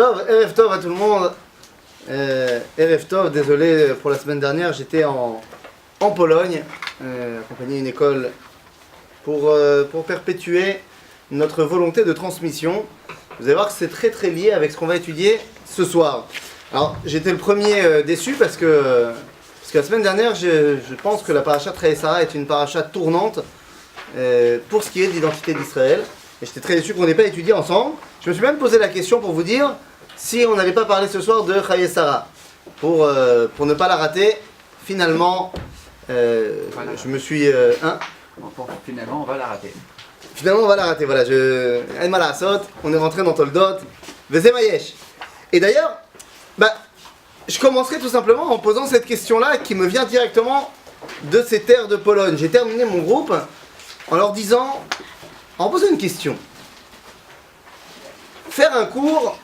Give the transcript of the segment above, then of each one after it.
Erev Tov à tout le monde. Erev Tov, désolé pour la semaine dernière, j'étais en Pologne, accompagné d'une école pour perpétuer notre volonté de transmission. Vous allez voir que c'est très très lié avec ce qu'on va étudier ce soir. Alors j'étais le premier déçu parce que la semaine dernière, je pense que la paracha Chayei Sarah est une paracha tournante pour ce qui est de l'identité d'Israël. Et j'étais très déçu qu'on n'ait pas étudié ensemble. Je me suis même posé la question pour vous dire si on n'allait pas parler ce soir de Chayei Sarah. Pour ne pas la rater, finalement, je me suis... Finalement, on va la rater. Finalement, on va la rater, voilà. On est rentré dans Toldot. Vezé Mayesh. Et d'ailleurs, je commencerai tout simplement en posant cette question-là qui me vient directement de ces terres de Pologne. J'ai terminé mon groupe en leur disant, en posant une question. Faire un cours,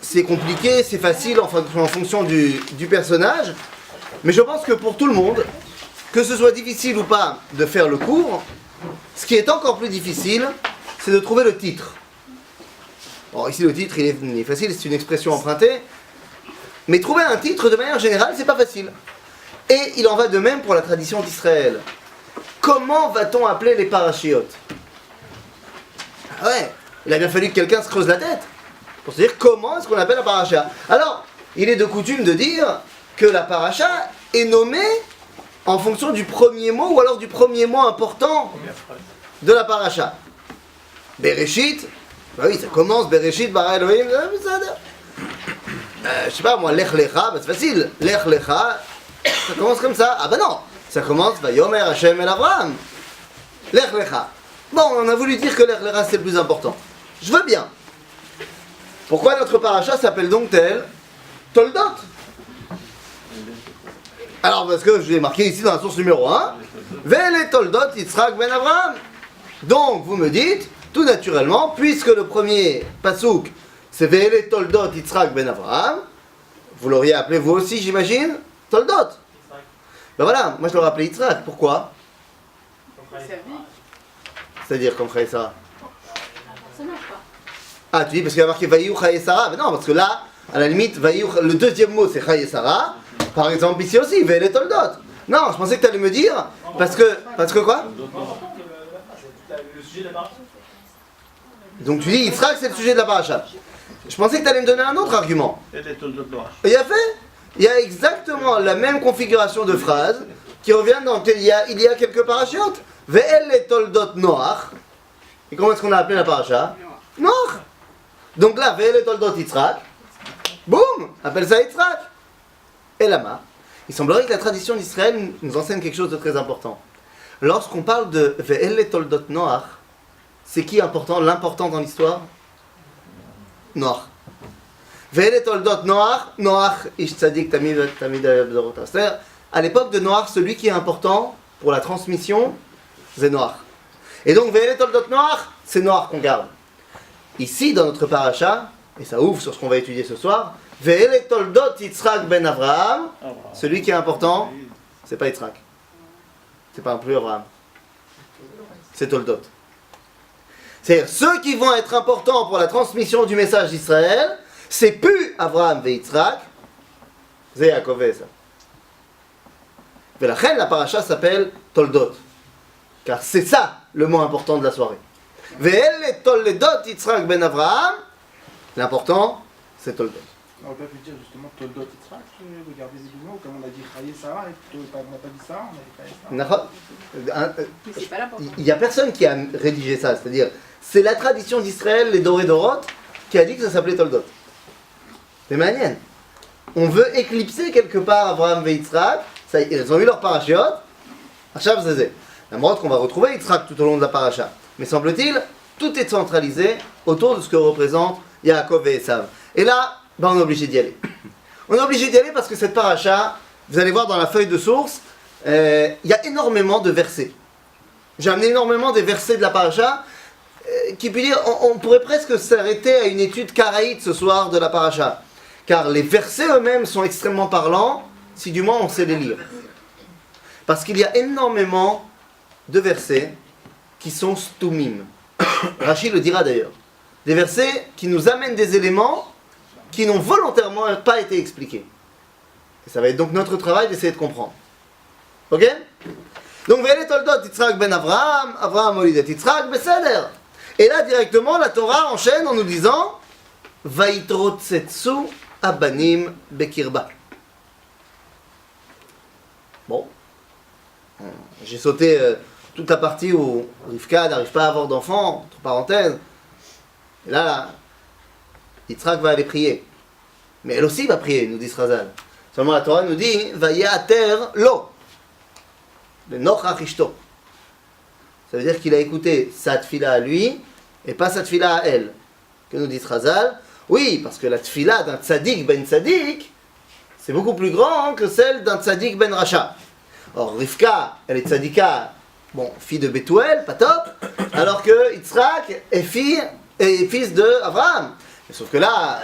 c'est compliqué, c'est facile en fonction du personnage, mais je pense que pour tout le monde, que ce soit difficile ou pas de faire le cours, ce qui est encore plus difficile, c'est de trouver le titre. Bon, ici le titre, il est facile, c'est une expression empruntée, mais trouver un titre de manière générale, c'est pas facile. Et il en va de même pour la tradition d'Israël. Comment va-t-on appeler les parachiotes ? Ah ouais, il a bien fallu que quelqu'un se creuse la tête pour se dire comment est-ce qu'on appelle la paracha. Alors, il est de coutume de dire que la paracha est nommée en fonction du premier mot ou alors du premier mot important de la paracha. Bereshit, bah oui, ça commence Bereshit bara Elohim, je sais pas moi, Lech Lecha, c'est facile. Lech Lecha, ça commence comme ça. Ah bah non, ça commence Vayomer Hashem el Avraham. Lech Lecha. Bon, on a voulu dire que Lech Lecha c'est le plus important. Je veux bien. Pourquoi notre paracha s'appelle donc tel Toldot? Alors parce que je l'ai marqué ici dans la source numéro 1. Vele Toldot Yitzhak ben Avraham. Donc vous me dites, tout naturellement, puisque le premier pasouk c'est Vele Toldot Yitzhak ben Avraham, vous l'auriez appelé vous aussi j'imagine Toldot. Ben voilà, moi je l'aurais appelé Yitzhak. Pourquoi? C'est-à-dire comme Chayei Sarah. Ça marche pas. Ah, tu dis parce qu'il y a marqué Vaïou Chayei Sarah. Mais non, parce que là, à la limite, Vaïou, le deuxième mot c'est Chayei Sarah. Par exemple, ici aussi, Vele Toldot. Non, je pensais que tu allais me dire, parce que quoi? Le sujet de la paracha. Donc tu dis Yitzhak c'est le sujet de la paracha. Je pensais que tu allais me donner un autre argument. Et il y a exactement la même configuration de phrases qui revient dans il y a quelques parachiotes. Ve'ele Toldot Noach. Et comment est-ce qu'on a appelé la paracha? Noach. Donc là, Ve'ele Toldot Yitzhak. Boum, appelle ça Yitzhak. Et lama. Il semblerait que la tradition d'Israël nous enseigne quelque chose de très important. Lorsqu'on parle de Ve'ele Toldot Noach, c'est qui important, l'important dans l'histoire? Noach. Ve'ele Toldot Noach, Noach ish tzadik tamid b'dorota. C'est-à-dire, à l'époque de Noach, celui qui est important pour la transmission, c'est Noach. Et donc Ve'ele Toldot Noach, c'est Noach qu'on garde. Ici, dans notre paracha, et ça ouvre sur ce qu'on va étudier ce soir, Ve'ele Toldot Yitzhak ben Avraham, celui qui est important, c'est pas Yitzhak. C'est pas un plus Avraham. C'est Toldot. C'est-à-dire, ceux qui vont être importants pour la transmission du message d'Israël, c'est plus Avraham et Yitzhak, c'est Yaakov et Esav. La paracha s'appelle Toldot. Car c'est ça le mot important de la soirée. Ve'ele Toldot Yitzhak ben Avraham, l'important, c'est Toldot. On aurait pas pu dire justement Toldot Yitzhak, regardez les mots, comme on a dit Chayei Sarah, et on n'a pas dit ça, on a dit Chayei Sarah. Mais c'est pas l'important. Il n'y a personne qui a rédigé ça, c'est-à-dire, c'est la tradition d'Israël, les Doré Dorot, qui a dit que ça s'appelait Toldot. C'est manienne. On veut éclipser quelque part Avraham et Yitzhak, ça, ils ont eu leur parachiote, Achav Zezé. La morte qu'on va retrouver Yitzhak tout au long de la paracha. Mais semble-t-il, tout est centralisé autour de ce que représente Yaakov et Esav. Et là, on est obligé d'y aller. On est obligé d'y aller parce que cette paracha, vous allez voir dans la feuille de source, il y a énormément de versets. J'ai amené énormément des versets de la paracha, qui peut dire, on pourrait presque s'arrêter à une étude karaïte ce soir de la paracha. Car les versets eux-mêmes sont extrêmement parlants, si du moins on sait les lire. Parce qu'il y a énormément de versets qui sont stumim. Rachid le dira d'ailleurs. des versets qui nous amènent des éléments qui n'ont volontairement pas été expliqués. Et ça va être donc notre travail d'essayer de comprendre. Ok? Donc, Ve'ele toldot Yitzhak ben Avraham, Avraham olidet Yitzhak, beseder. Et là, directement, la Torah enchaîne en nous disant Vayitrotsetsu abanim bekirba. Bon. J'ai sauté toute la partie où Rivka n'arrive pas à avoir d'enfant, entre parenthèses. Et là, Yitzhak va aller prier. Mais elle aussi va prier, nous dit Srazal. Seulement la Torah nous dit Vayater lo. Le nochach ishto. Ça veut dire qu'il a écouté sa tfila à lui et pas sa tfila à elle. Que nous dit Srazal? Oui, parce que la tfila d'un tzadik ben tzadik, c'est beaucoup plus grand que celle d'un tzadik ben racha. Or, Rivka, elle est tzadika, bon, fille de Bethuel, pas top, alors que Yitzhak est fils de Abraham. Sauf que là,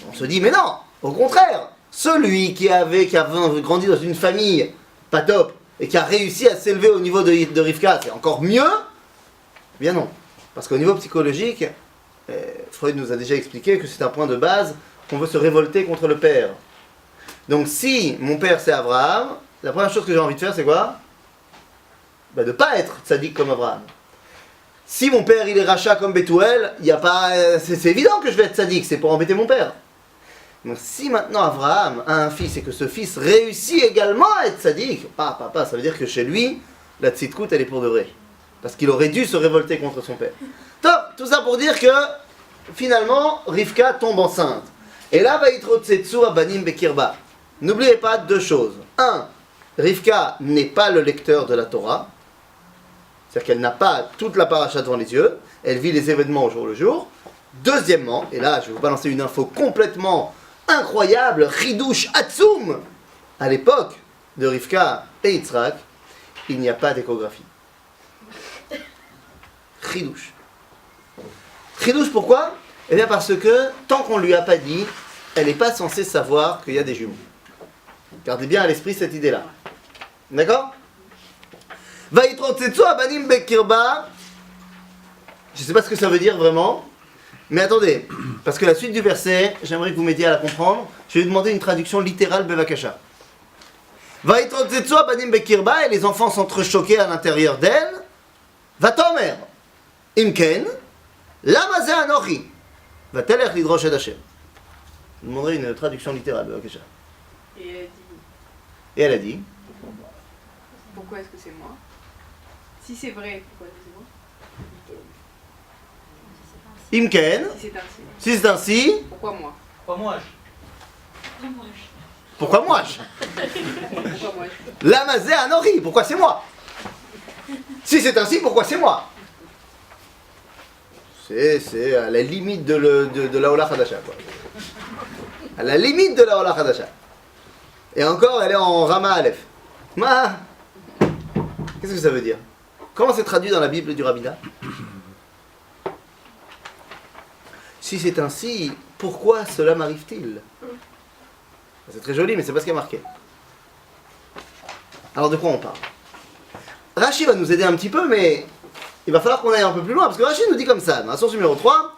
on se dit, mais non, au contraire, celui qui avait grandi dans une famille pas top et qui a réussi à s'élever au niveau de Rivka, c'est encore mieux. Eh bien non, parce qu'au niveau psychologique, Freud nous a déjà expliqué que c'est un point de base qu'on veut se révolter contre le père. Donc si mon père c'est Abraham, la première chose que j'ai envie de faire, c'est quoi? De ne pas être tzaddik comme Abraham. Si mon père il est rachat comme Bethuel, y a pas, c'est évident que je vais être tzaddik, c'est pour embêter mon père. Donc si maintenant Abraham a un fils et que ce fils réussit également à être tzaddik, ça veut dire que chez lui, la tzidkout elle est pour de vrai. Parce qu'il aurait dû se révolter contre son père. Top, tout ça pour dire que finalement, Rivka tombe enceinte. Et là, Vayitrotsetsu abanim bekirba. N'oubliez pas deux choses. 1. Rivka n'est pas le lecteur de la Torah, c'est-à-dire qu'elle n'a pas toute la paracha devant les yeux, elle vit les événements au jour le jour. Deuxièmement, et là je vais vous balancer une info complètement incroyable, Chidush Atzum, à l'époque de Rivka et Yitzhak, il n'y a pas d'échographie. Chidush. Chidush pourquoi? Eh bien parce que tant qu'on ne lui a pas dit, elle n'est pas censée savoir qu'il y a des jumeaux. Gardez bien à l'esprit cette idée-là. D'accord? Vayitrotsetsu abanim bekirba. Je ne sais pas ce que ça veut dire vraiment. Mais attendez, parce que la suite du verset, j'aimerais que vous m'aidiez à la comprendre. Je vais vous demander une traduction littérale bevakasha. Vayitrotsetsu abanim bekirba, et les enfants s'entrechoquaient à l'intérieur d'elle. Vatomer. Imken. Lama ze anochi. Vatelech lidrosh et Hashem. Je vous demanderai une traduction littérale bevakasha. Et elle dit Et elle a dit pourquoi est-ce que c'est moi? Si c'est vrai, pourquoi est-ce que c'est moi? Imken. Si c'est ainsi. Pourquoi moi? Pas moi. Pourquoi moi? Pourquoi moi? Lamazé Anori, pourquoi c'est moi? Si c'est ainsi, pourquoi c'est moi? C'est à la limite de la Ola Hadasha, quoi. À la limite de la Ola Hadasha. Et encore, elle est en Rama Aleph. Qu'est-ce que ça veut dire? Comment c'est traduit dans la Bible du rabbinat? Si c'est ainsi, pourquoi cela m'arrive-t-il? C'est très joli, mais c'est pas ce qui est marqué. Alors de quoi on parle? Rashi va nous aider un petit peu, mais il va falloir qu'on aille un peu plus loin, parce que Rashi nous dit comme ça, dans la source numéro 3,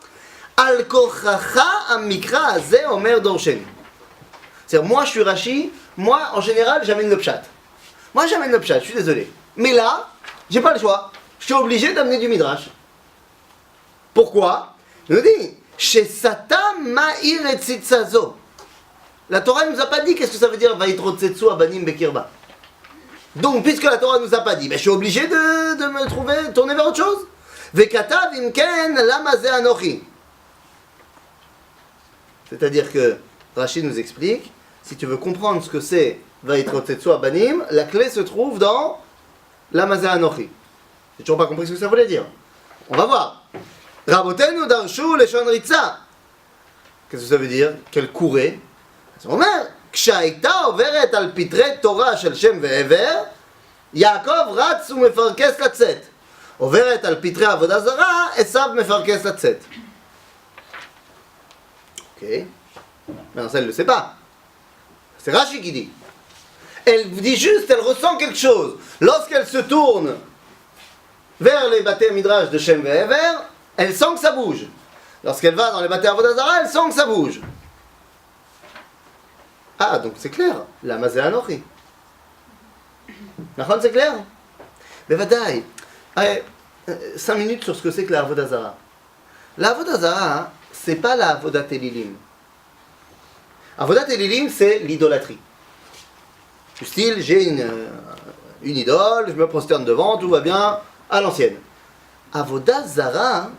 Al kochacha amikra azeh omer dorsheni. C'est-à-dire, moi je suis Rashi, moi en général j'amène le pshat. Moi j'amène le pshat, je suis désolé. Mais là, j'ai pas le choix. Je suis obligé d'amener du midrash. Pourquoi? Il nous dit, chez Satan ma'ir et tzitzazo. La Torah ne nous a pas dit qu'est-ce que ça veut dire Vayitrotsetsu abanim bekirba. Donc, puisque la Torah ne nous a pas dit, je suis obligé de me tourner vers autre chose. Vekatav imken lama ze anochi. C'est-à-dire que Rachid nous explique, si tu veux comprendre ce que c'est Vayitrotsetsu abanim, la clé se trouve dans lama ze anochi. J'ai toujours pas compris ce que ça voulait dire. On va voir. Rabotenu darshu leshon ritza. Qu'est-ce que ça veut dire? Qu'elle courait. זה אומר, כשהייתה עוברת על פתרי תורה של שם ועבר, יעקב רץ ומפרכס לצאת. עוברת על פתרי עבודה זרה, עשיו מפרכס לצאת. Ok. Mais ça, elle ne le sait pas. C'est Rashi qui dit. Elle dit juste, elle ressent quelque chose. Lorsqu'elle se tourne vers les Baté Midrash de Shem Ve'ever, elle sent que ça bouge. Lorsqu'elle va dans les bâtés Avodah Zara, elle sent que ça bouge. Ah, donc c'est clair. La mazé anochi. D'accord, c'est clair? Mais vadaï. Allez, 5 minutes sur ce que c'est que la Avodah Zara. La Avodah Zara, c'est pas la Avodat Elilim. Avodat Elilim, c'est l'idolâtrie. Du style, j'ai une idole, je me prosterne devant, tout va bien, à l'ancienne. Avodah Zara,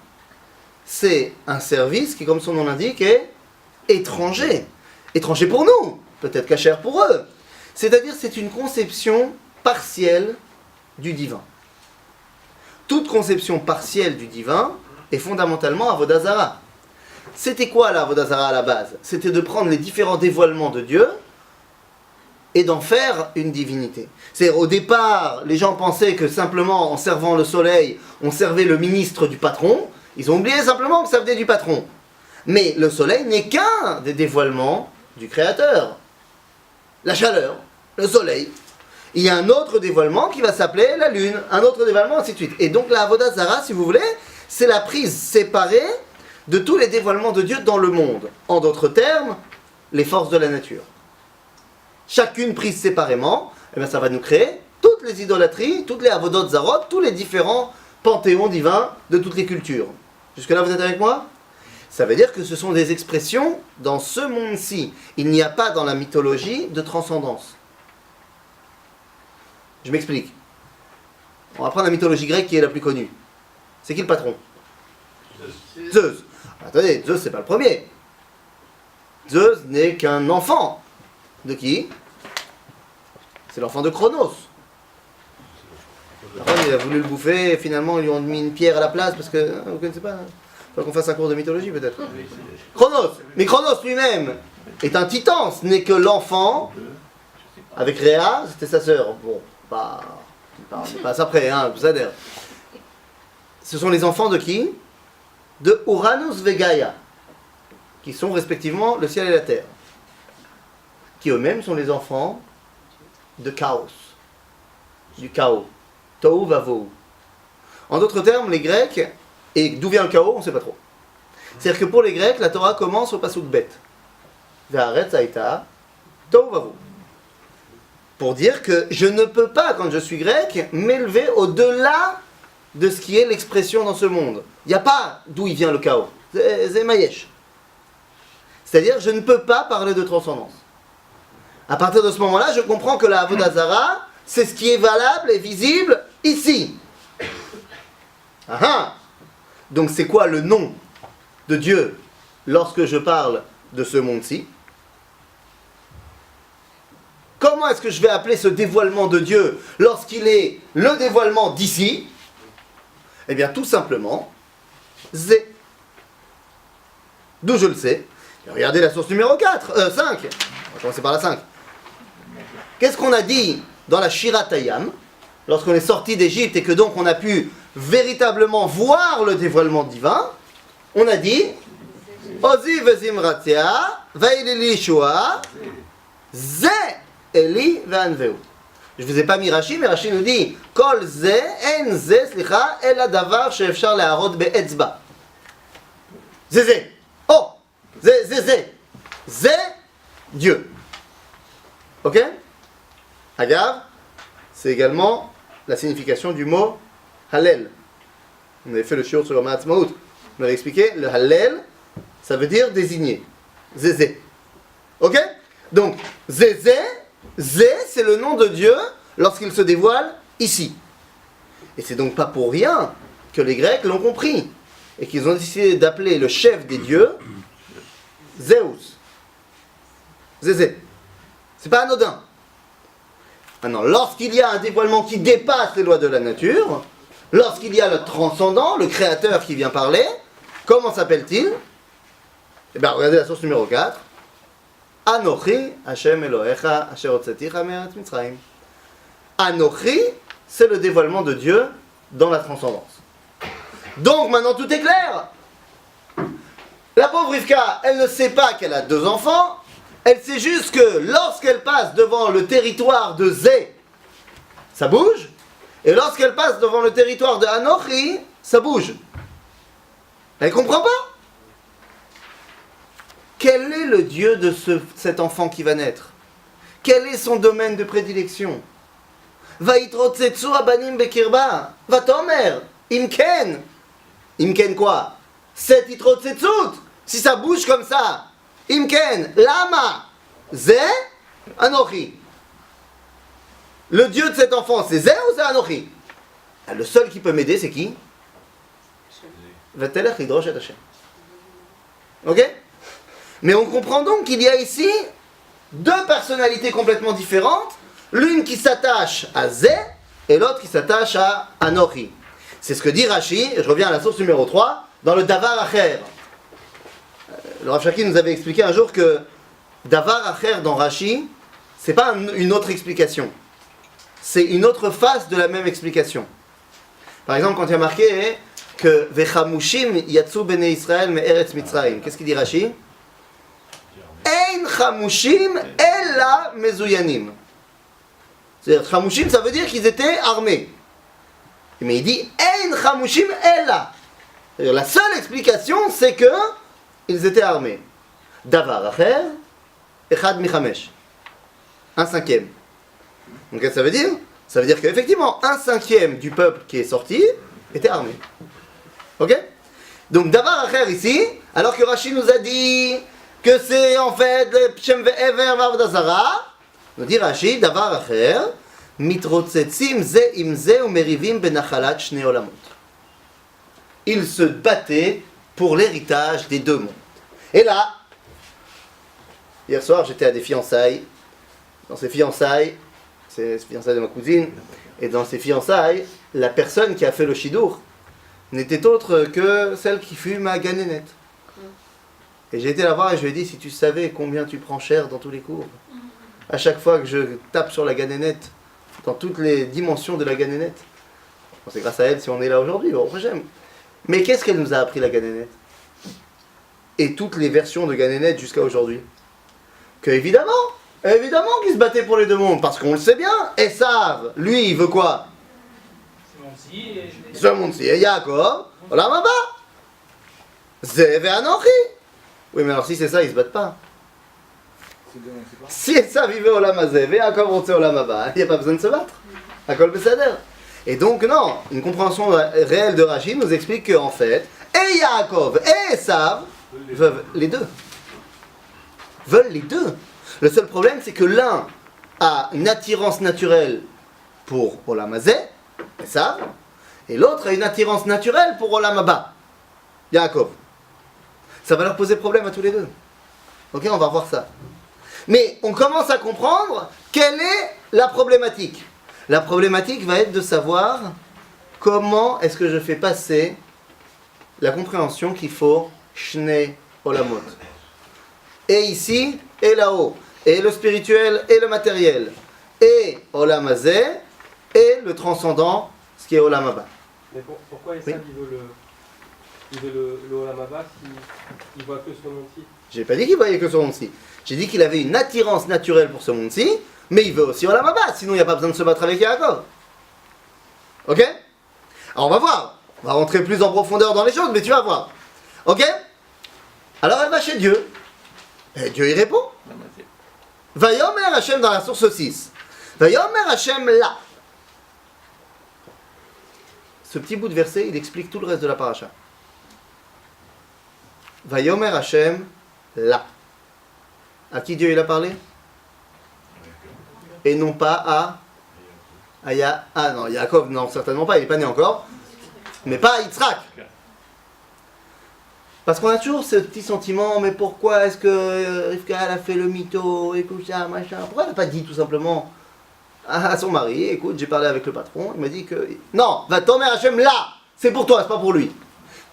c'est un service qui, comme son nom l'indique, est étranger. Étranger pour nous, peut-être cachère pour eux. C'est-à-dire, c'est une conception partielle du divin. Toute conception partielle du divin est fondamentalement Avodah Zara. C'était quoi la Avodah Zara à la base? C'était de prendre les différents dévoilements de Dieu et d'en faire une divinité. C'est-à-dire, au départ, les gens pensaient que simplement en servant le soleil, on servait le ministre du patron. Ils ont oublié simplement que ça venait du patron. Mais le soleil n'est qu'un des dévoilements du Créateur. La chaleur, le soleil. Il y a un autre dévoilement qui va s'appeler la lune, un autre dévoilement, ainsi de suite. Et donc la Avodah Zara, si vous voulez, c'est la prise séparée de tous les dévoilements de Dieu dans le monde. En d'autres termes, les forces de la nature. Chacune prise séparément, eh bien, ça va nous créer toutes les idolâtries, toutes les Avodot Zarot, tous les différents panthéons divins de toutes les cultures. Jusque-là, vous êtes avec moi? Ça veut dire que ce sont des expressions dans ce monde-ci. Il n'y a pas dans la mythologie de transcendance. Je m'explique. On va prendre la mythologie grecque qui est la plus connue. C'est qui le patron? Zeus. Attendez, Zeus c'est pas le premier. Zeus n'est qu'un enfant. De qui? C'est l'enfant de Chronos. Il a voulu le bouffer et finalement ils lui ont mis une pierre à la place parce que... Vous ne connaissez pas? Il faut qu'on fasse un cours de mythologie peut-être. Chronos. Mais Chronos lui-même est un titan. Ce n'est que l'enfant avec Rhea, c'était sa sœur. Bon, passe après, hein, ça d'ailleurs. Ce sont les enfants de qui? De Uranus et Gaïa, qui sont respectivement le ciel et la terre, qui eux-mêmes sont les enfants de Chaos, du chaos, Tohu Vavohu. En d'autres termes, les Grecs, et d'où vient le chaos, on ne sait pas trop. C'est-à-dire que pour les Grecs, la Torah commence au pasuk bet, Ve'aretz haïta, Tohu Vavohu. Pour dire que je ne peux pas, quand je suis grec, m'élever au-delà de ce qui est l'expression dans ce monde. Il n'y a pas d'où il vient le chaos. C'est Mayesh. C'est-à-dire, je ne peux pas parler de transcendance. À partir de ce moment-là, je comprends que la Avodah Zara, c'est ce qui est valable et visible ici. Ah. Donc c'est quoi le nom de Dieu lorsque je parle de ce monde-ci? Comment est-ce que je vais appeler ce dévoilement de Dieu lorsqu'il est le dévoilement d'ici? Eh bien, tout simplement, Zé. D'où je le sais? Regardez la source numéro 5. On va commencer par la 5. Qu'est-ce qu'on a dit dans la Shirat Hayam, lorsqu'on est sorti d'Égypte et que donc on a pu véritablement voir le dévoilement divin? On a dit Ozi vezimratia, vaïlili shua, Zé Eli ve'anveu. Je ne vous ai pas mis Rashi, mais Rashi nous dit Kol ze en ze slicha el hadavar sheefshar leharot be'etzba. Zé. Oh, zé. Zé, Dieu. Ok? Agav, c'est également la signification du mot Hallel. On avait fait le shiur sur le Ma'atzmaut. On avait expliqué, le Hallel, ça veut dire désigner. Zé. Ok? Donc, Zé, c'est le nom de Dieu lorsqu'il se dévoile ici. Et c'est donc pas pour rien que les Grecs l'ont compris. Et qu'ils ont décidé d'appeler le chef des dieux Zeus. Zé. C'est pas anodin. Maintenant, lorsqu'il y a un dévoilement qui dépasse les lois de la nature, lorsqu'il y a le transcendant, le créateur qui vient parler, comment s'appelle-t-il? Eh bien, regardez la source numéro 4. Anochi, Hashem Elohecha, Asher hotzaticha me'eretz Mitzrayim. Anochi, c'est le dévoilement de Dieu dans la transcendance. Donc maintenant tout est clair. La pauvre Rivka, elle ne sait pas qu'elle a 2 enfants. Elle sait juste que lorsqu'elle passe devant le territoire de Zé, ça bouge. Et lorsqu'elle passe devant le territoire de Anochi, ça bouge. Elle comprend pas. Quel est le Dieu de cet enfant qui va naître? Quel est son domaine de prédilection? Vayitrotsetsu abanim bekirba. Vatomer. Imken. Imken quoi? Set itrotsetsut. Si ça bouge comme ça. Imken. Lama. Zé. Anochi. Le Dieu de cet enfant, c'est Zé ou c'est Anochi? Le seul qui peut m'aider, c'est qui? Vatelech lidrosh et Hashem. Ok? Mais on comprend donc qu'il y a ici deux personnalités complètement différentes, l'une qui s'attache à Zé et l'autre qui s'attache à Anochi. C'est ce que dit Rashi, et je reviens à la source numéro 3, dans le Davar Acher. Le Rav Shaki nous avait expliqué un jour que Davar Acher dans Rashi, c'est pas une autre explication, c'est une autre face de la même explication. Par exemple, quand il y a marqué que Vechamushim yatsu bnei Israël me'eretz Mitzrayim, qu'est-ce qu'il dit Rashi? Ein chamushim ella mezuyanim. C'est-à-dire, chamushim, ça veut dire qu'ils étaient armés. Mais il dit Ein chamushim ella. C'est-à-dire, la seule explication, c'est que ils étaient armés. Davar acher, echad michamesh. 1/5. Donc, qu'est-ce que ça veut dire? Ça veut dire qu'effectivement, 1/5 du peuple qui est sorti était armé. Ok? Donc, Davar acher ici, alors que Rashi nous a dit que c'est en fait le Shem ve'ever v'avodazara, nous dit Rashi, Davar acher, mitrotzetzim ze im ze umerivim benachalat shnei olamot. Ils se battaient pour l'héritage des deux mondes. Et là, hier soir, j'étais à des fiançailles. Dans ces fiançailles, c'est les fiançailles de ma cousine, et dans ces fiançailles, la personne qui a fait le shidour n'était autre que celle qui fut ma ganénette. Et j'ai été la voir et je lui ai dit, si tu savais combien tu prends cher dans tous les cours, à chaque fois que je tape sur la ganénette, dans toutes les dimensions de la ganénette, bon, c'est grâce à elle si on est là aujourd'hui, bon, j'aime. Mais qu'est-ce qu'elle nous a appris la ganénette? Et toutes les versions de ganénette jusqu'à aujourd'hui. Que évidemment qu'ils se battaient pour les deux mondes, parce qu'on le sait bien, Esav, lui, il veut quoi? Ce monde-ci, et Yaakov, Olam Haba. Zé ve'anochi. Oui, mais alors si c'est ça, ils se battent pas. Si Esav vivait Olam Hazé, Yaakov rotait Olam Haba, il n'y a pas besoin de se battre. Akol Besader. Et donc, non, une compréhension réelle de Rashi nous explique qu'en fait, et Yaakov et Esav veulent les deux. Veulent les deux. Le seul problème, c'est que l'un a une attirance naturelle pour Olam Hazé, Esav, et l'autre a une attirance naturelle pour Olam Haba, Yaakov. Ça va leur poser problème à tous les deux. Ok, on va voir ça. Mais on commence à comprendre quelle est la problématique. La problématique va être de savoir comment est-ce que je fais passer la compréhension qu'il faut Shnei Olamot. Et ici, et là-haut. Et le spirituel, et le matériel. Et Olam Hazé, et le transcendant, ce qui est Olam Haba. Mais pourquoi Esav il veut le Olam Haba s'il voit que ce monde-ci? J'ai pas dit qu'il voyait que ce monde-ci. J'ai dit qu'il avait une attirance naturelle pour ce monde-ci, mais il veut aussi Olam Haba, sinon il n'y a pas besoin de se battre avec Yaakov. Ok? Alors on va voir. On va rentrer plus en profondeur dans les choses, mais tu vas voir. Ok? Alors elle va chez Dieu. Et Dieu y répond. Vayomer Hashem dans la source 6. Vayomer Hashem là. Ce petit bout de verset, il explique tout le reste de la paracha. Vayomer Hashem là. À qui Dieu il a parlé? Et non pas à Yaakov, non, certainement pas, il n'est pas né encore. Mais pas à Yitzhak. Parce qu'on a toujours ce petit sentiment, mais pourquoi est-ce que Rivka elle a fait le mytho, et tout ça, machin. Pourquoi elle n'a pas dit tout simplement à son mari, écoute, j'ai parlé avec le patron, il m'a dit que... Non, va tomber Hachem là, c'est pour toi, c'est pas pour lui.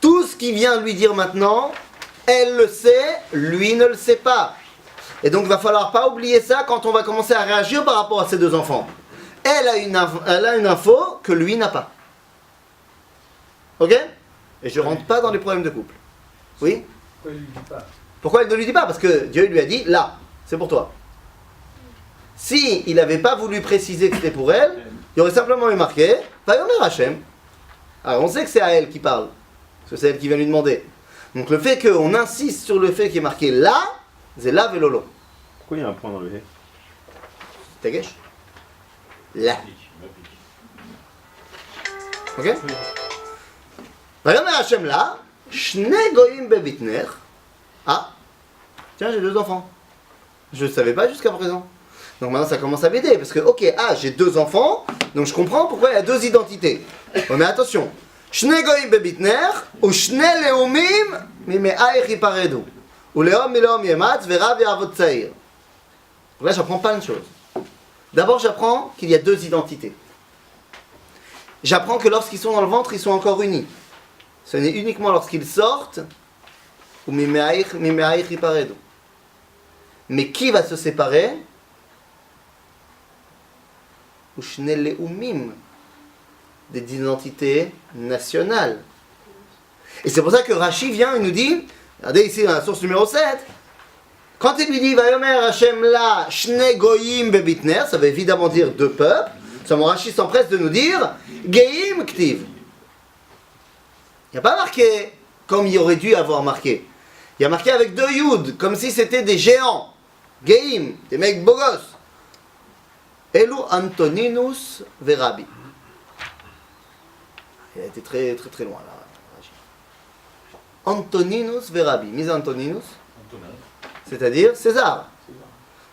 Tout ce qu'il vient lui dire maintenant, elle le sait, lui ne le sait pas. Et donc il va falloir pas oublier ça quand on va commencer à réagir par rapport à ses deux enfants. Elle a une info que lui n'a pas. Ok? Et je rentre pas dans les problèmes de couple. Oui? Pourquoi il lui dit pas? Pourquoi elle ne lui dit pas? Parce que Dieu lui a dit, là, c'est pour toi. Si il n'avait pas voulu préciser que c'était pour elle, il aurait simplement eu marqué, Vayomer Hashem. Alors on sait que c'est à elle qui parle, parce que c'est elle qui vient lui demander. Donc le fait qu'on insiste sur le fait qu'il est marqué là, c'est là velolo. Pourquoi il y a un point dans le hé? Tagesh. Là. Ok? Vayomer Hashem là, Shne goyim bebitner. Ah, tiens, j'ai 2 enfants. Je ne savais pas jusqu'à présent. Donc maintenant ça commence à m'aider parce que, ok, j'ai 2 enfants, donc je comprends pourquoi il y a 2 identités. Bon, mais attention, Shne goyim bebitner, ou Shne leumim, mime'aich yiparedu. Ou leom mileom yematz, verav yavot tzair. Là, j'apprends plein de choses. D'abord, j'apprends qu'il y a 2 identités. J'apprends que lorsqu'ils sont dans le ventre, ils sont encore unis. Ce n'est uniquement lorsqu'ils sortent, ou mime'aich yiparedu. Mais qui va se séparer? Ou Shne leumim, des identités nationales. Et c'est pour ça que Rashi vient et nous dit, regardez ici dans la source numéro 7, quand il lui dit Vayomer Hashem la Shne goyim bebitner, ça veut évidemment dire 2 peuples. Seulement Rashi s'empresse de nous dire Geim ktiv. Il n'y a pas marqué comme il aurait dû avoir marqué. Il y a marqué avec 2 yud, comme si c'était des géants. Geim, des mecs beaux gosses. Elu Antoninus verabi. Il a été très très très loin là. Antoninus verabi. Mise Antoninus, c'est-à-dire César.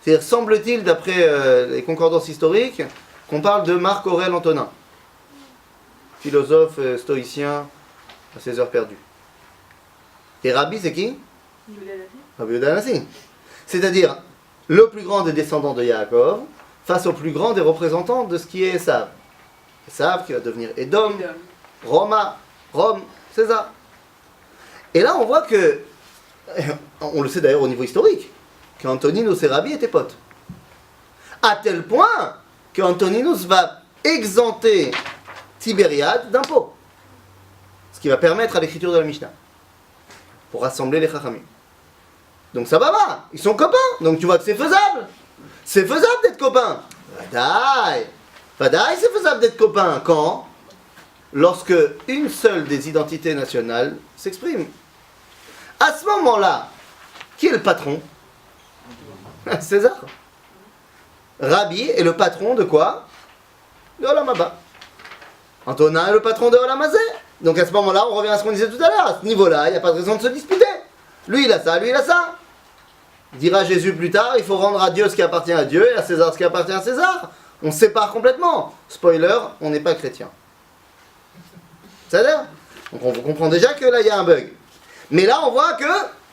C'est-à-dire, semble-t-il, d'après les concordances historiques, qu'on parle de Marc Aurèle Antonin, philosophe stoïcien à ses heures perdues. Et Rabbi, c'est qui? Rabbi Yehuda Hanassi. C'est-à-dire, le plus grand des descendants de Yaakov, face au plus grand des représentants de ce qui est Esav. Esav qui va devenir Edom, Rome, César. Et là, on voit que, on le sait d'ailleurs au niveau historique, qu'Antoninus et Rabbi étaient potes. À tel point qu'Antoninus va exempter Tibériade d'impôts. Ce qui va permettre à l'écriture de la Mishnah. Pour rassembler les Chachamim. Donc ça va, ils sont copains. Donc tu vois que c'est faisable. C'est faisable d'être copain. Vadaï, c'est faisable d'être copain. Quand? Lorsque une seule des identités nationales s'exprime. À ce moment-là, qui est le patron? César. Rabbi est le patron de quoi? De Olam Haba. Antonin est le patron de Olam Hazé. Donc à ce moment-là, on revient à ce qu'on disait tout à l'heure. À ce niveau-là, il n'y a pas de raison de se disputer. Lui, il a ça, lui, il a ça. Dira Jésus plus tard, il faut rendre à Dieu ce qui appartient à Dieu et à César ce qui appartient à César. On se sépare complètement. Spoiler, on n'est pas chrétien. C'est-à-dire? Donc on comprend déjà que là, il y a un bug. Mais là, on voit que,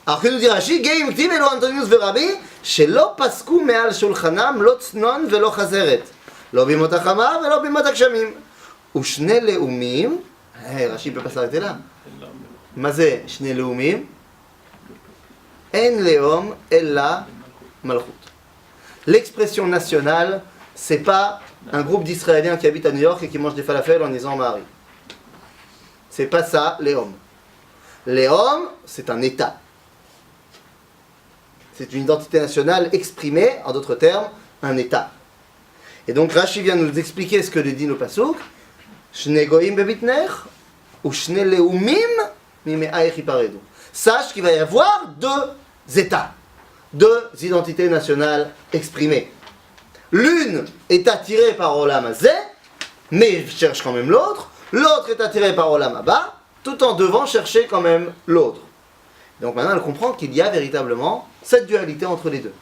alors que nous dit Rashi, Geim ktiv elo Antoninus verabi, shelo pasku me'al shulchanam lo tznon velo chazeret. Lo bimot hachama velo bimot hagshamim. Ushne leumim, Rashi ne peut pas s'arrêter là. Mazé, shne leumim, en leom ella malchut. L'expression nationale, c'est pas un groupe d'Israéliens qui habitent à New York et qui mangent des falafels en disant Marie. C'est pas ça, Léom. Léom, c'est un État. C'est une identité nationale exprimée, en d'autres termes, un État. Et donc Rashi vient nous expliquer ce que dit le Pasuk. Shne goyim bebitner, ou shne leumim mime'aich yiparedu. Sache qu'il va y avoir 2 États, 2 identités nationales exprimées. L'une est attirée par Olam Hazé, mais cherche quand même l'autre. L'autre est attiré par Olam Haba, tout en devant chercher quand même l'autre. Donc maintenant, elle comprend qu'il y a véritablement cette dualité entre les deux.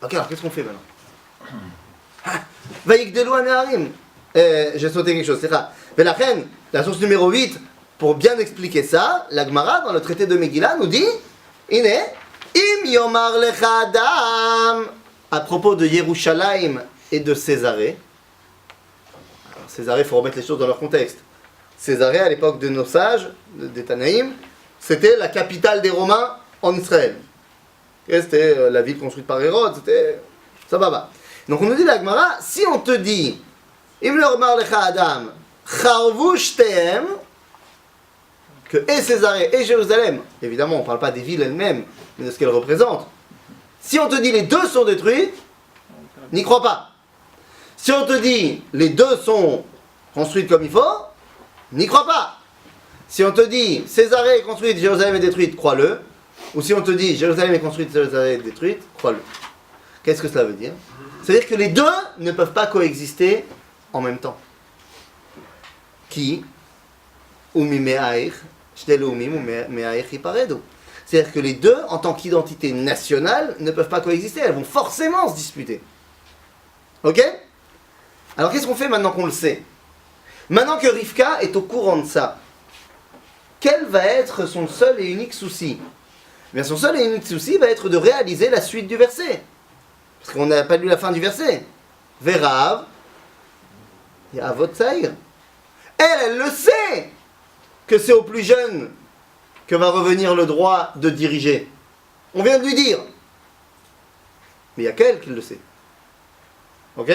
Ok, alors qu'est-ce qu'on fait maintenant? Vayigdelu haneharim. J'ai sauté quelque chose, c'est ça. Mais la reine, la source numéro 8, pour bien expliquer ça, la Gemara, dans le traité de Megillah, nous dit Ine, im yomar lecha adam, à propos de Yerushalayim et de Césarée. Césarée, il faut remettre les choses dans leur contexte. Césarée, à l'époque de nos sages, des Tanaïm, c'était la capitale des Romains en Israël. Et c'était la ville construite par Hérode, c'était ça va. Donc on nous dit la Gemara, si on te dit Im lormar lecha adam, charvu shtehem, que et Césarée et Jérusalem, évidemment on ne parle pas des villes elles-mêmes, mais de ce qu'elles représentent. Si on te dit les 2 sont détruits, n'y crois pas. Si on te dit les 2 sont construites comme il faut, n'y crois pas. Si on te dit Césarée est construite, Jérusalem est détruite, crois-le. Ou si on te dit Jérusalem est construite, Jérusalem est détruite, crois-le. Qu'est-ce que cela veut dire? C'est-à-dire que les deux ne peuvent pas coexister en même temps. Qui? C'est-à-dire que les deux, en tant qu'identité nationale, ne peuvent pas coexister. Elles vont forcément se disputer. Ok? Alors qu'est-ce qu'on fait maintenant qu'on le sait? Maintenant que Rivka est au courant de ça, quel va être son seul et unique souci? Eh bien, son seul et unique souci va être de réaliser la suite du verset. Parce qu'on n'a pas lu la fin du verset. Vérav, et Avot Tsaïr. Elle le sait que c'est au plus jeune que va revenir le droit de diriger. On vient de lui dire. Mais il n'y a qu'elle qui le sait. Ok?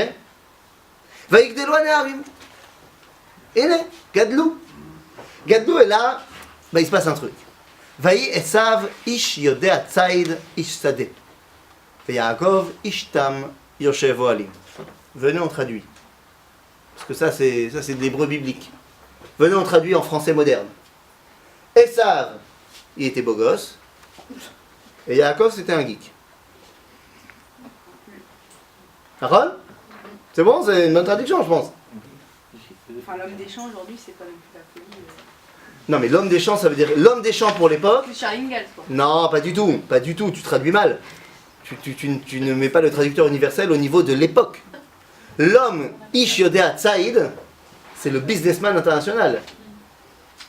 Vaïkdelo Neharim. Et né, Gadlou. Gadlou est là, il se passe un truc. Vaï Esav ish yodea tsaïd ish sadeh. Yaakov ish tam yoshevo alim. Venez, on traduit. Parce que ça c'est de l'hébreu biblique. Venez, on traduit en français moderne. Esav, il était beau gosse. Et Yaakov, c'était un geek. Aaron? C'est bon, c'est une bonne traduction, je pense. Enfin, l'homme des champs aujourd'hui, c'est pas non plus la folie. Non, mais l'homme des champs, ça veut dire l'homme des champs pour l'époque. Plus Charlie Ingalls, quoi. Non, pas du tout, pas du tout. Tu traduis mal. Tu ne mets pas le traducteur universel au niveau de l'époque. L'homme Ish Yodea Tsaïd, c'est le businessman international.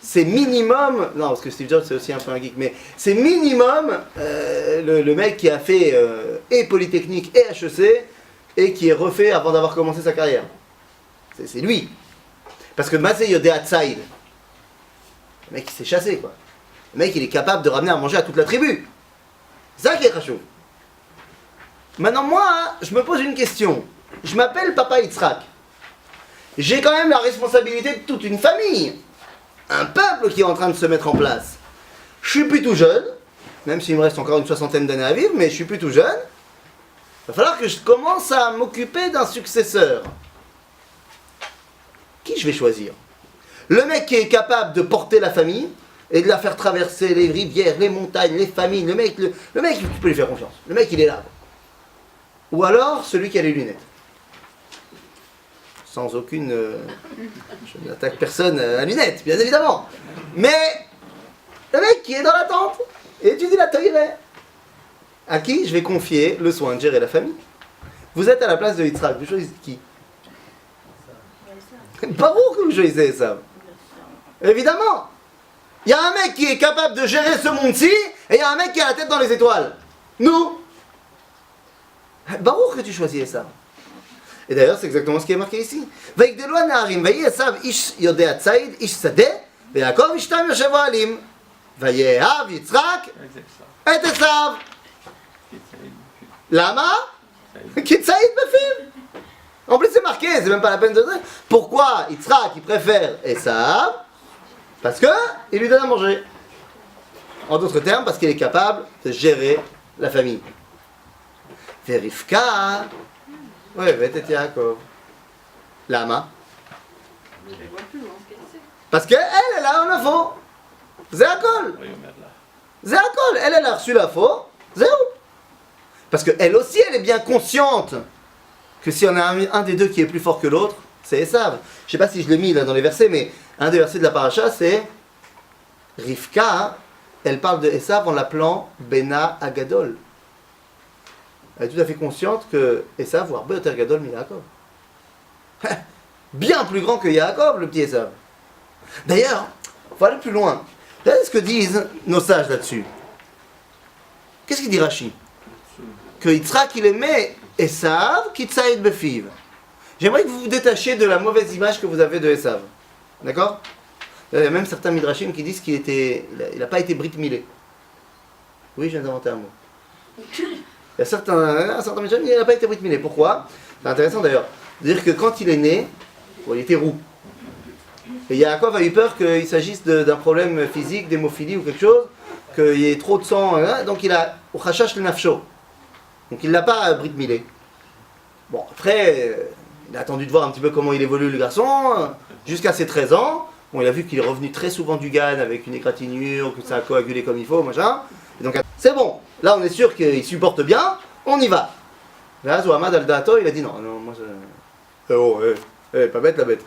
C'est minimum, non parce que Steve Jobs c'est aussi un peu un geek, mais c'est minimum le mec qui a fait et Polytechnique et HEC et qui est refait avant d'avoir commencé sa carrière. C'est lui. Parce que Masé Yodea Tsaïd, le mec il s'est chassé quoi. Le mec il est capable de ramener à manger à toute la tribu. C'est ça qui est chaud. Maintenant moi, je me pose une question. Je m'appelle Papa Yitzhak. J'ai quand même la responsabilité de toute une famille. Un peuple qui est en train de se mettre en place. Je suis plus tout jeune, même s'il me reste encore une 60aine d'années à vivre, mais je suis plus tout jeune. Il va falloir que je commence à m'occuper d'un successeur. Qui je vais choisir? Le mec qui est capable de porter la famille et de la faire traverser les rivières, les montagnes, les familles. Le mec, tu peux lui faire confiance. Le mec, il est là. Ou alors celui qui a les lunettes. Sans aucune... je n'attaque personne à lunettes, bien évidemment. Mais le mec qui est dans la tente et étudie la Torah, à qui je vais confier le soin de gérer la famille. Vous êtes à la place de Yitzhak, vous choisissez qui? Baruch que vous choisissez Esav. Évidemment. Il y a un mec qui est capable de gérer ce monde-ci et il y a un mec qui a la tête dans les étoiles. Nous. Baruch que tu choisis Esav. Et d'ailleurs, c'est exactement ce qui est marqué ici. Vaïkdelo Neharim, vaï Esav ish yodea tsaïd, ish sadeh, veYaakov ish tam yoshevo alim. Vayehav Yitzhak et Esav. Lama? Ki tsaïd befiv. En plus, c'est marqué, c'est même pas la peine de dire. Pourquoi Yitzhak il préfère Esav? Parce que il lui donne à manger. En d'autres termes, parce qu'il est capable de gérer la famille. Rivka, ouais, Vetet Yaakov. Lama. Parce qu'elle est là en info. C'est Akol. C'est Akol. Elle a reçu l'info. Zéro. Parce qu'elle aussi, elle est bien consciente que si on a un des deux qui est plus fort que l'autre, c'est Esav. Je ne sais pas si je l'ai mis là dans les versets, mais un des versets de la paracha, c'est Rivka, elle parle de Esav en l'appelant Bena Agadol. Elle est tout à fait consciente que Esav, voire Beoter Gadol, mais Yaakov. Bien plus grand que Yaakov, le petit Esav. D'ailleurs, il faut aller plus loin. Regardez ce que disent nos sages là-dessus. Qu'est-ce qu'il dit Rashi? Que Yitzhak, il aimait Esav, qui tsaïd befiv. J'aimerais que vous vous détachiez de la mauvaise image que vous avez de Esav. D'accord? Il y a même certains midrashim qui disent qu'il n'a pas été brit milé. Oui, je viens d'inventer un mot. Il y a certains midrashim qui disent qu'il n'a pas été brit milé. Pourquoi? C'est intéressant d'ailleurs de dire que quand il est né, il était roux. Et Yaakov a eu peur qu'il s'agisse d'un problème physique, d'hémophilie ou quelque chose, qu'il y ait trop de sang, donc il a au chachash le nafsho. Donc il ne l'a pas brit milé. Bon, après, il a attendu de voir un petit peu comment il évolue le garçon, jusqu'à ses 13 ans, Bon, il a vu qu'il est revenu très souvent du Gan avec une égratignure, que ça a coagulé comme il faut, machin. Et donc, c'est bon, là on est sûr qu'il supporte bien, on y va. Là, Zohamad al-Dato, il a dit non, non, moi je. Pas bête la bête.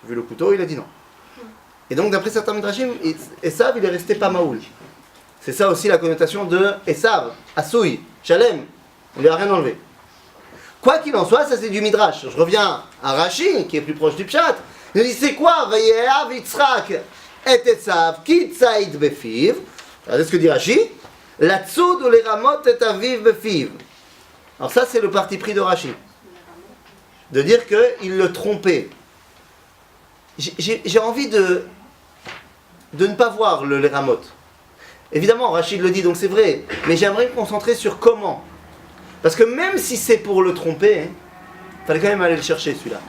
J'ai vu le couteau, il a dit non. Et donc, d'après certains Midrashim, Esav, il est resté pas Maoul. C'est ça aussi la connotation de Esav, Assoui, Shalem. On lui a rien enlevé. Quoi qu'il en soit, ça c'est du Midrash. Je reviens à Rashi, qui est plus proche du Pshat. Il dit c'est quoi Vayehav Yitzhak et Esav, ki tzaïd befiv. Regardez ce que dit Rashi. La tzoud ou les ramot et aviv befiv. Alors ça c'est le parti pris de Rashi. De dire qu'il le trompait. J'ai envie de ne pas voir les ramot. Évidemment, Rachid le dit, donc c'est vrai. Mais j'aimerais me concentrer sur comment. Parce que même si c'est pour le tromper, il fallait quand même aller le chercher celui-là.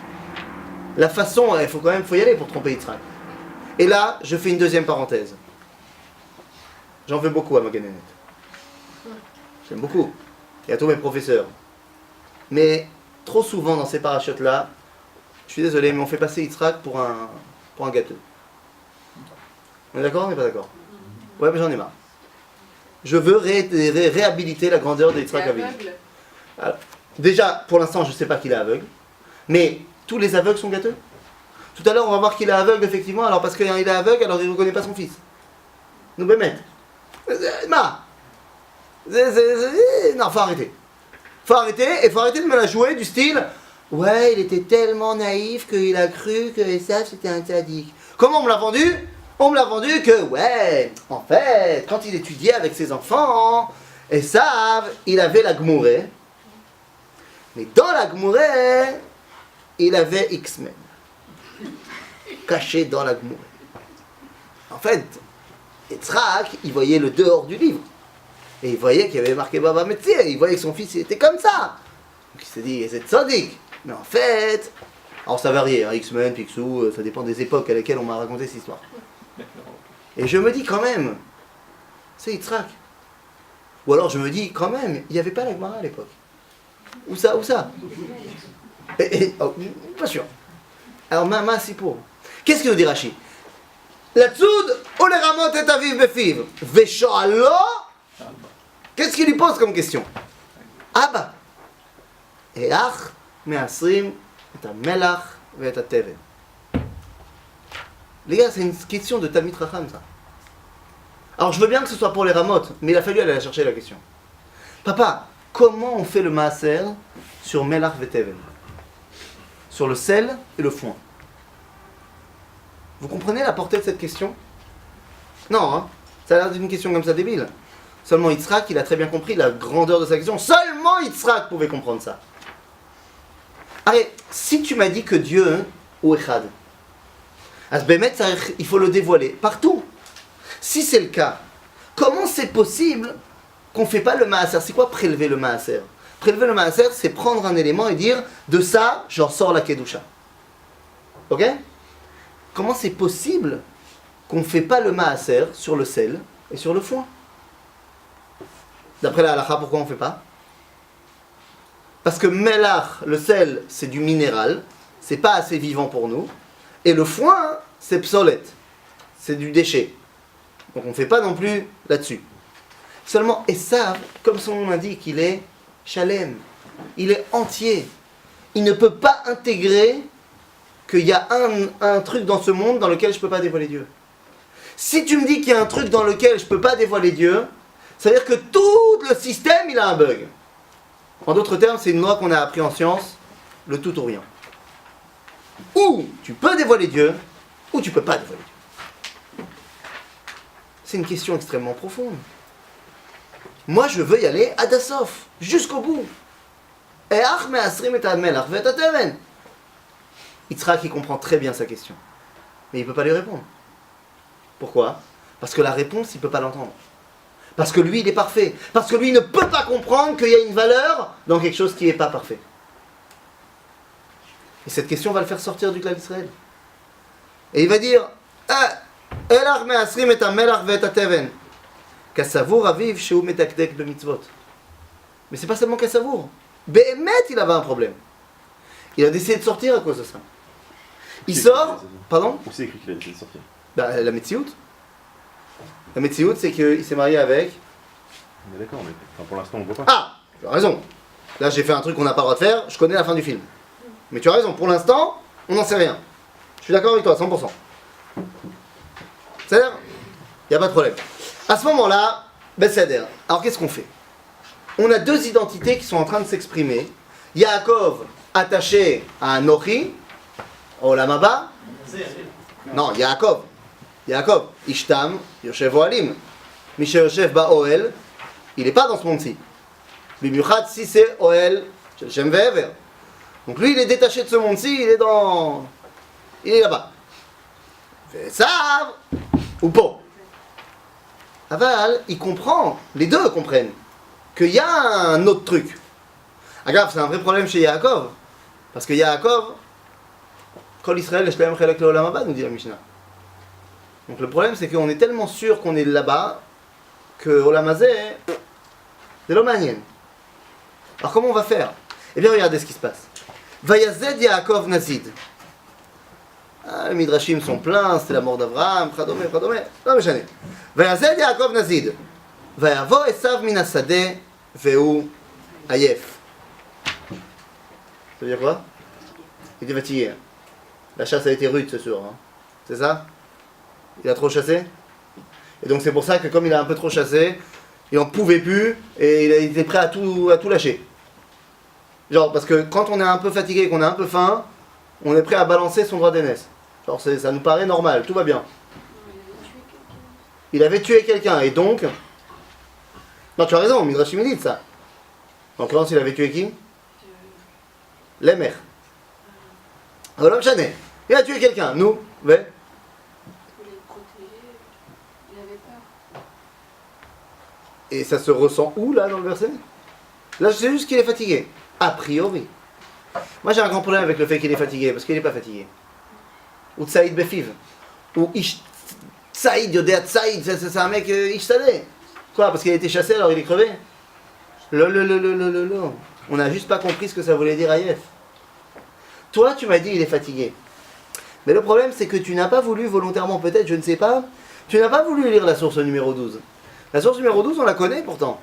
La façon, il faut quand même y aller pour tromper Yitzhak. Et là, je fais une deuxième parenthèse. J'en veux beaucoup à Maganénet. J'aime beaucoup. Et à tous mes professeurs. Mais trop souvent dans ces parachutes-là, je suis désolé, mais on fait passer Yitzhak pour un gâteux. On est d'accord ou on n'est pas d'accord? Ouais, mais j'en ai marre. Je veux réhabiliter la grandeur de Yitzhak Avinu. Déjà, pour l'instant, je ne sais pas qu'il est aveugle. Mais tous les aveugles sont gâteux. Tout à l'heure, on va voir qu'il est aveugle, effectivement. Alors, parce qu'il est aveugle, alors il ne reconnaît pas son fils. Nous bémet. Non, faut arrêter. Faut arrêter, et faut arrêter de me la jouer du style ouais, il était tellement naïf qu'il a cru que Esav c'était un tzaddik. Comment on me l'a vendu? On me l'a vendu que, ouais, en fait, quand il étudiait avec ses enfants, Esav, il avait la Gmouré. Mais dans la Gmouré, il avait X-Men. Caché dans la Gmouré. En fait, Yitzhak, il voyait le dehors du livre. Et il voyait qu'il y avait marqué Baba Metzir. Il voyait que son fils il était comme ça. Donc il s'est dit, c'est tzaddik. Mais en fait, alors ça varie, hein, X-Men, Picsou, ça dépend des époques à lesquelles on m'a raconté cette histoire. Et je me dis quand même, c'est Yitzhak. Ou alors je me dis quand même, il n'y avait pas la Gemara à l'époque. Où ça? Oh, pas sûr. Alors ma c'est pour. Qu'est-ce qu'il nous dit Rashi? La tzoud, ou les ramot et aviv befiv. Veshoalo. Qu'est-ce qu'il lui pose comme question? Abba. Et ach. Me'asrim et melach et teven. Les gars, c'est une question de Talmid Racham, ça. Alors, je veux bien que ce soit pour les ramotes, mais il a fallu aller chercher la question. Papa, comment on fait le maaser sur melach et teven? Sur le sel et le foin. Vous comprenez la portée de cette question? Non, hein? Ça a l'air d'une question comme ça débile. Seulement Yitzhak, il a très bien compris la grandeur de sa question. Seulement Yitzhak pouvait comprendre ça. Allez, si tu m'as dit que Dieu ou Echad, il faut le dévoiler partout. Si c'est le cas, comment c'est possible qu'on ne fait pas le maaser? C'est quoi prélever le maaser? Prélever le maaser, c'est prendre un élément et dire de ça, j'en sors la kedusha. Ok? Comment c'est possible qu'on ne fait pas le maaser sur le sel et sur le foin? D'après la halakha, pourquoi on ne fait pas? Parce que melach, le sel, c'est du minéral, c'est pas assez vivant pour nous. Et le foin, c'est psolète, c'est du déchet. Donc on ne fait pas non plus là-dessus. Seulement, Esav, comme son nom l'indique, il est shalem, il est entier. Il ne peut pas intégrer qu'il y a un truc dans ce monde dans lequel je ne peux pas dévoiler Dieu. Si tu me dis qu'il y a un truc dans lequel je ne peux pas dévoiler Dieu, ça veut dire que tout le système, il a un bug. En d'autres termes, c'est une loi qu'on a appris en science, le tout ou rien. Ou tu peux dévoiler Dieu, ou tu ne peux pas dévoiler Dieu. C'est une question extrêmement profonde. Moi, je veux y aller à Dassof, jusqu'au bout. Et ach me asrim et melach vet teven. Yitzhak, il comprend très bien sa question. Mais il ne peut pas lui répondre. Pourquoi? Parce que la réponse, il ne peut pas l'entendre. Parce que lui, il est parfait. Parce que lui, il ne peut pas comprendre qu'il y a une valeur dans quelque chose qui n'est pas parfait. Et cette question va le faire sortir du clan d'Israël. Et il va dire Elach me'asrim et melach ve'et teven. Kassavour aviv shehu metakdek b'mitzvot. Mais c'est pas seulement Kassavour. Béhémet, il avait un problème. Il a décidé de sortir à cause de ça. Il sort, pardon? Où c'est écrit qu'il a décidé de sortir? Bah, la Metsiout. La Metsiout, c'est qu'il s'est marié avec. On est d'accord, mais enfin, pour l'instant on voit pas. Ah, tu as raison. Là, j'ai fait un truc qu'on n'a pas le droit de faire, je connais la fin du film. Mais tu as raison, pour l'instant, on n'en sait rien. Je suis d'accord avec toi, 100%. C'est-à-dire, il n'y a pas de problème. À ce moment-là, c'est-à-dire, alors qu'est-ce qu'on fait? On a deux identités qui sont en train de s'exprimer. Yaakov attaché à Nochi, Olam Haba. Non, Yaakov. Yaakov, Ishtam, Yoshev Ohalim. Mishe Yoshev Ba'oel, il n'est pas dans ce monde-ci. Bimiuchat, si c'est Oel, Shem Ve'ever. Donc lui, il est détaché de ce monde-ci, il est là-bas. Ve'esav, ou pas. Aval, il comprend, les deux comprennent, qu'il y a un autre truc. Regarde, c'est un vrai problème chez Yaakov. Parce que Yaakov, Kol Israël, Yeshleim Chelek Le'olam Haba, nous dit la Mishnah. Donc le problème, c'est qu'on est tellement sûr qu'on est là-bas, que Olam Hazeh, c'est l'Omanien. Alors comment on va faire? Eh bien, regardez ce qui se passe. Vayazed Yaakov Nazid. Ah, les Midrashim sont pleins, c'était la mort d'Abraham, Chadome. Non, mais j'en ai. Vayazed Yaakov Nazid. Vayavo Esav Minasade, Veu Ayef. Ça veut dire quoi? Il était fatigué. La chasse a été rude ce soir. Hein. C'est ça? Il a trop chassé? Et donc c'est pour ça que comme il a un peu trop chassé, il en pouvait plus et il était prêt à tout lâcher. Genre parce que quand on est un peu fatigué et qu'on a un peu faim, on est prêt à balancer son droit d'aînesse. Genre ça nous paraît normal, tout va bien. Il avait tué quelqu'un et donc... Non, tu as raison, Midrashim dit ça. En l'occurrence, il avait tué qui? Les mères. Alors, il a tué quelqu'un, nous, ouais. Et ça se ressent où, là, dans le verset? Là, je sais juste qu'il est fatigué. A priori. Moi, j'ai un grand problème avec le fait qu'il est fatigué, parce qu'il n'est pas fatigué. Ou Tsaïd Befiv. Ou Tsaïd, Yodea Tsaïd, c'est un mec Ishtadé. Quoi? Parce qu'il a été chassé, alors il est crevé? On n'a juste pas compris ce que ça voulait dire Ayef. Toi, tu m'as dit il est fatigué. Mais le problème, c'est que tu n'as pas voulu volontairement, peut-être, je ne sais pas, tu n'as pas voulu lire la source numéro 12. La source numéro 12, on la connaît pourtant.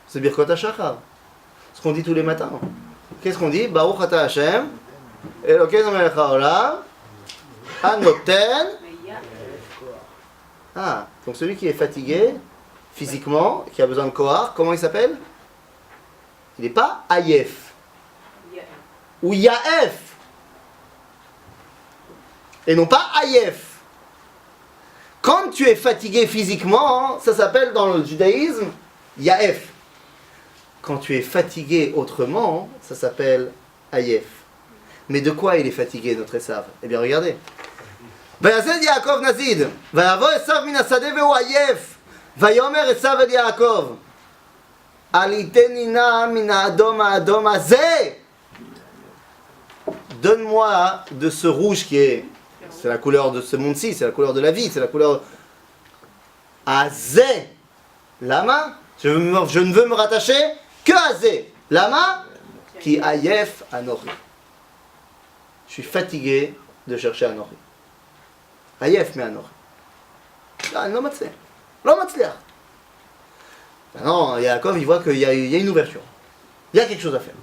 C'est Birkot HaShachar. Ce qu'on dit tous les matins. Qu'est-ce qu'on dit? Baruch Ata Hashem, Elokeinu melech haolam, Hanoten. Ah, donc celui qui est fatigué, physiquement, qui a besoin de Kohar, comment il s'appelle? Il n'est pas Ayef. Ou Yaef. Et non pas Ayef. Quand tu es fatigué physiquement, ça s'appelle dans le judaïsme Yaef. Quand tu es fatigué autrement, ça s'appelle Ayef. Mais de quoi il est fatigué, notre Esav? Eh bien, regardez. Vayazed Yaakov Nazid, vayavo Esav min hasadeh vehu Ayef, vayomer Esav el Yaakov, aliteni na min ha'adom ha'adom hazeh. Donne-moi de ce rouge qui est... C'est la couleur de ce monde-ci, c'est la couleur de la vie, c'est la couleur... Azeh. Lama, je ne veux me rattacher que Azeh. Lama, qui Ayef Anochi. Je suis fatigué de chercher Anochi. Ayef mais Anochi. Ah, non, matzeh. Non, matzliach. Non, Yaakov, il voit qu'il y a une ouverture. Il y a quelque chose à faire.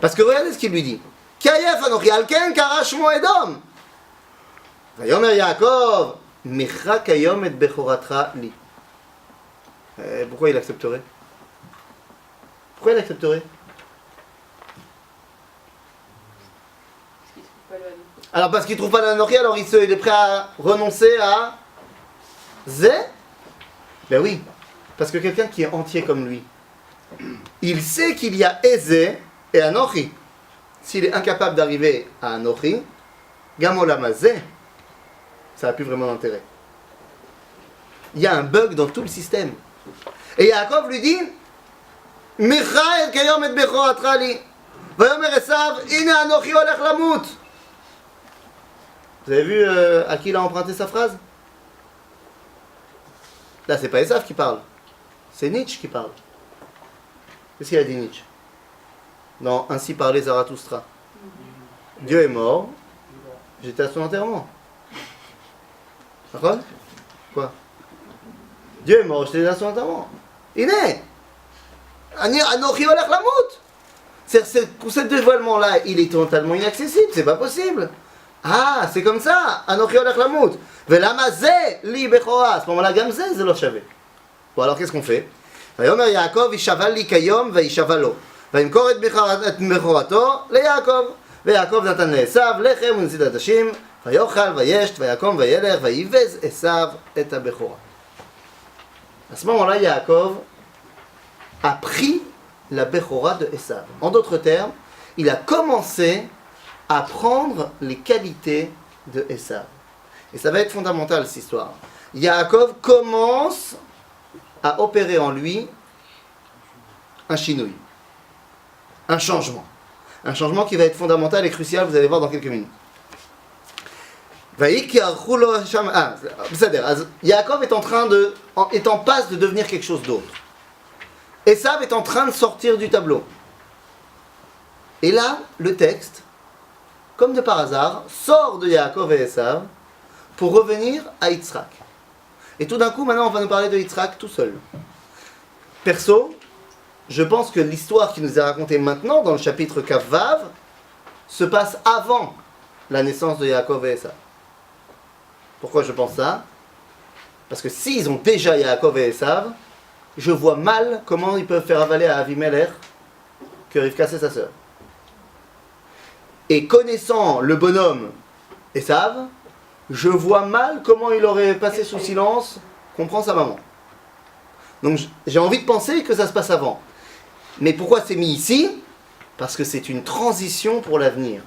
Parce que regardez ce qu'il lui dit. Kayef Anochi, Alken Karash Mo Edom. Vayomer Yaakov, Mecha Kayom et Bechoratra Li. Pourquoi il accepterait? Pourquoi il accepterait? Alors parce qu'il ne trouve pas l'Anochi, alors il est prêt à renoncer à Zé? Ben oui, parce que quelqu'un qui est entier comme lui, il sait qu'il y a Ezé et Anochi. S'il est incapable d'arriver à Anochi, Gamolam Zé, ça n'a plus vraiment d'intérêt. Il y a un bug dans tout le système. Et Yaakov lui dit Michael kayom et bechoratra li. Vayomer Esav, ine anochi olech lamut. Vous avez vu à qui il a emprunté sa phrase? Là, c'est pas Esav qui parle. C'est Nietzsche qui parle. Qu'est-ce qu'il a dit Nietzsche? Dans Ainsi parlait Zarathustra. Dieu est mort J'étais à son enterrement. D'accord? Quoi? Dieu m'a rejeté à son enterrement. Il est. Anochi olach lamut. Ce dévoilement-là, il est totalement inaccessible, c'est pas possible. Ah, c'est comme ça. Anochi olach lamut. Velama ze li bechora. À ce moment-là, gam ze lo shavé. Bon, alors qu'est-ce qu'on fait? ויאמר יעקב ישבל לי כיום וישבל לו וימכור את בכורתו ליעקב ויעקב נתן לעשיו לחם ונזיד עדשים ויאכל וישת ויקום וילך ויבז עשיו את הבכורה. À ce moment-là, Yaakov a pris la Bechora de Esav. En d'autres termes, il a commencé à prendre les qualités de Esav. Et ça va être fondamental, cette histoire. Yaakov commence à opérer en lui un shinui, un changement qui va être fondamental et crucial, vous allez voir dans quelques minutes. Yaakov est en passe de devenir quelque chose d'autre. Esav est en train de sortir du tableau. Et là, le texte, comme de par hasard, sort de Yaakov et Esav pour revenir à Yitzhak. Et tout d'un coup, maintenant, on va nous parler de Yitzhak tout seul. Perso, je pense que l'histoire qui nous est racontée maintenant, dans le chapitre Kavav, se passe avant la naissance de Yaakov et Esav. Pourquoi je pense ça? Parce que s'ils ont déjà Yaakov et Esav, je vois mal comment ils peuvent faire avaler à Avimelech que Rivka c'est sa sœur. Et connaissant le bonhomme Esav, je vois mal comment il aurait passé sous silence qu'on prend sa maman. Donc j'ai envie de penser que ça se passe avant. Mais pourquoi c'est mis ici? Parce que c'est une transition pour l'avenir.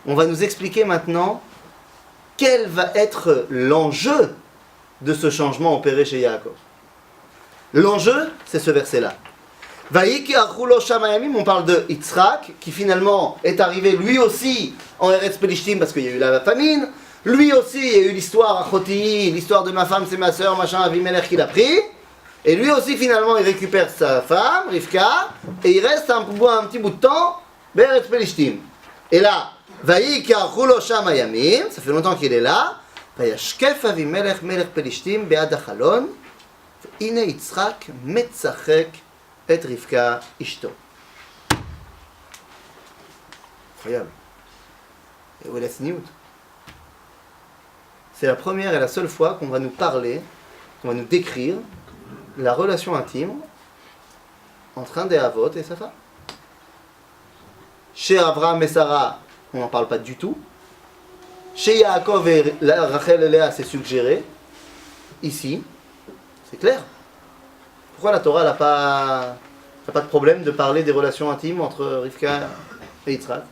On va nous expliquer maintenant quel va être l'enjeu de ce changement opéré chez Yaakov. L'enjeu, c'est ce verset-là. On parle de Yitzhak, qui finalement est arrivé lui aussi en Eretz Pelishtim parce qu'il y a eu la famine. Lui aussi, il y a eu l'histoire Achoti, l'histoire de ma femme, c'est ma soeur, machin, Avimelech qui l'a pris. Et lui aussi, finalement, il récupère sa femme, Rivka, et il reste un petit bout de temps, Eretz Pelishtim. Et là, Vayikar Chulo Shama Yamim, ça fait longtemps qu'il est là. Vayashkef Avimelech Melech Pelishtim Be'ad Achalon. Ine Yitzhak Metzachek et Rivka Ishto. Incroyable. Et où est la sniout? C'est la première et la seule fois qu'on va nous parler, qu'on va nous décrire la relation intime entre un des Havot et sa femme. Chez Abraham et Sarah, on n'en parle pas du tout. Chez Yaakov et Rachel et Léa, c'est suggéré. Ici, c'est clair. Pourquoi la Torah n'a pas de problème de parler des relations intimes entre Rivka et Yitzhak?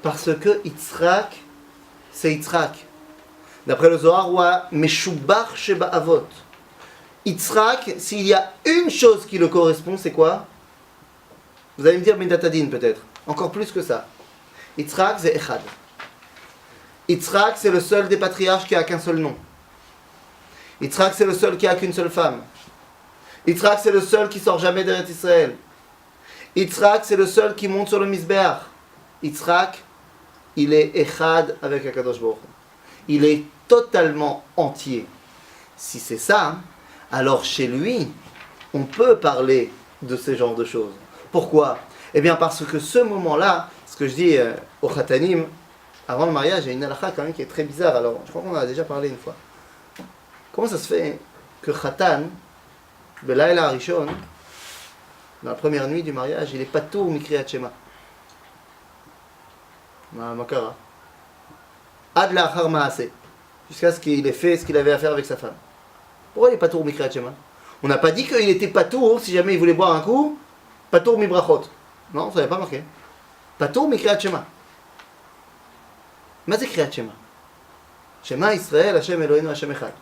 Parce que Yitzhak, c'est Yitzhak. D'après le Zohar, Meshubach Sheba Avot. Yitzhak, s'il y a une chose qui le correspond, c'est quoi? Vous allez me dire Midatadin peut-être. Encore plus que ça. Yitzhak, c'est Echad. Yitzhak, c'est le seul des patriarches qui a qu'un seul nom. Yitzhak, c'est le seul qui a qu'une seule femme. Yitzhak, c'est le seul qui sort jamais d'Eretz Israël. Yitzhak, c'est le seul qui monte sur le Mizbeach. Yitzhak, il est Echad avec Akadosh Baruch Hu. Il est totalement entier. Si c'est ça, alors chez lui, on peut parler de ce genre de choses. Pourquoi? Eh bien parce que ce moment-là, ce que je dis au Khatanim, avant le mariage, il y a une halakha quand même qui est très bizarre. Alors, je crois qu'on en a déjà parlé une fois. Comment ça se fait que Khatan, Belaïla Arishon, dans la première nuit du mariage, il est patour mikriyat shema? Makara. Ad la'achar ma'aseh. Jusqu'à ce qu'il ait fait ce qu'il avait à faire avec sa femme. Pourquoi il est patour mikriyat shema? On n'a pas dit qu'il était patour si jamais il voulait boire un coup, patour mi brachot. Non, ça n'avait pas marqué. Patour mikriyat shema. Mais c'est kriyat shema. Shema Israël, Hashem Eloheinu, Hashem Echad.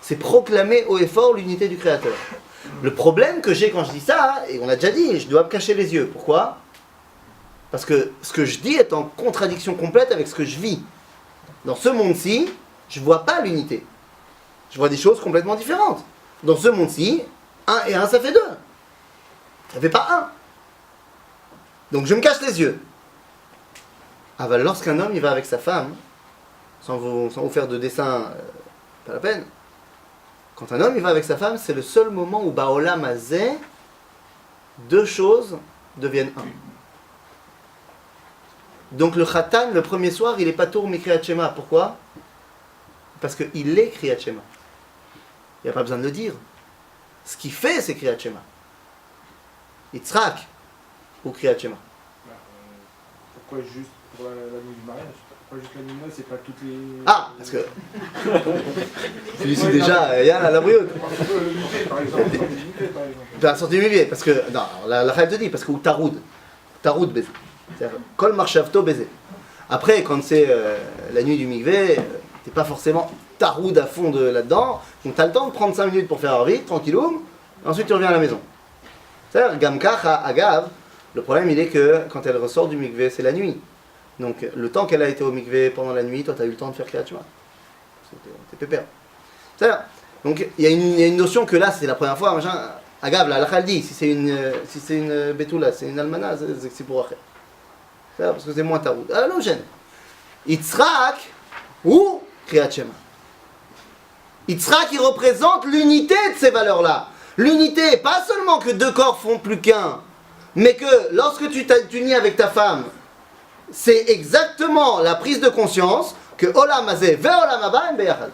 C'est proclamer haut et fort l'unité du Créateur. Le problème que j'ai quand je dis ça, et on l'a déjà dit, je dois me cacher les yeux. Pourquoi? Parce que ce que je dis est en contradiction complète avec ce que je vis. Dans ce monde-ci, je ne vois pas l'unité. Je vois des choses complètement différentes. Dans ce monde-ci, 1 et 1 ça fait 2. Ça ne fait pas 1. Donc je me cache les yeux. Ah bah lorsqu'un homme il va avec sa femme, sans vous faire de dessin, pas la peine. Quand un homme il va avec sa femme, c'est le seul moment où Baolam Hazeh, deux choses deviennent un. Donc le Khatan, le premier soir, il est pas tour Kriyat Shema. Pourquoi? Parce qu'il est Kriyat Shema. Il n'y a pas besoin de le dire. Ce qu'il fait, c'est Kriyat Shema. Yitzhak ou Kriyat Shema. Pourquoi juste pour la nuit du mariage? Pourquoi juste la nuit de noces, c'est pas toutes les... Ah, parce que... Celui-ci déjà, Yann à la brioche. Par exemple, par exemple. La sortie du milieu, parce que... Non, la Chayv te dit, parce que ou Taroud. Taroud baiser. C'est-à-dire, Kol Marshavto baiser. Après, quand c'est la nuit du mikvé, t'es pas forcément Taroud à fond là-dedans, donc t'as le temps de prendre 5 minutes pour faire vite, tranquilloum, et ensuite tu reviens à la maison. C'est-à-dire, Gamkach à Agav, le problème il est que quand elle ressort du mikvé, c'est la nuit. Donc le temps qu'elle a été au mikvé pendant la nuit, toi tu as eu le temps de faire Kriyat Shema. T'es pépère. C'est-à-dire, donc il y a une notion que là c'est la première fois, machin, Agav, la halakha dit, si c'est une Betula, c'est une Almana, c'est pour après. C'est-à-dire, parce que c'est moins Taroud. Ah non, gêne. Yitzhak ou Kriyat Shema. Yitzhak il représente l'unité de ces valeurs-là. L'unité, pas seulement que deux corps font plus qu'un, mais que lorsque tu t'unis avec ta femme, c'est exactement la prise de conscience que Olam Hazeh ve Olam Haba en beyachad.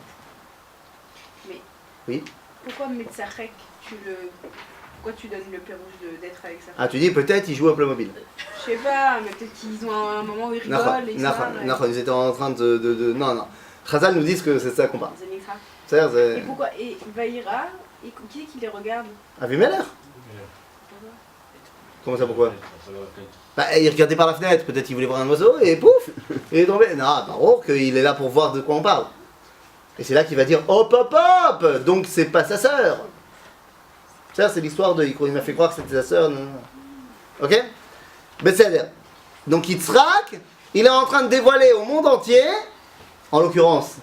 Mais oui. Pourquoi Metzachek, pourquoi tu donnes le pérouge d'être avec sa femme? Ah, tu dis peut-être ils jouent au Playmobil. Je sais pas, mais peut-être qu'ils ont un moment où ils rigolent et ça. Ils étaient en train de... Non. Chazal nous dit que c'est ça qu'on parle. Et pourquoi? Et Vaïra, qui est qui les regarde? Avimelech. Comment ça, pourquoi? Bah, il regardait par la fenêtre, peut-être qu'il voulait voir un oiseau, et pouf, il est tombé. Non, Baruch, qu'il est là pour voir de quoi on parle. Et c'est là qu'il va dire hop hop hop, donc c'est pas sa sœur. Ça, c'est l'histoire de. Il m'a fait croire que c'était sa sœur. Non. Ok? Besséder. Donc Yitzhak, il est en train de dévoiler au monde entier, en l'occurrence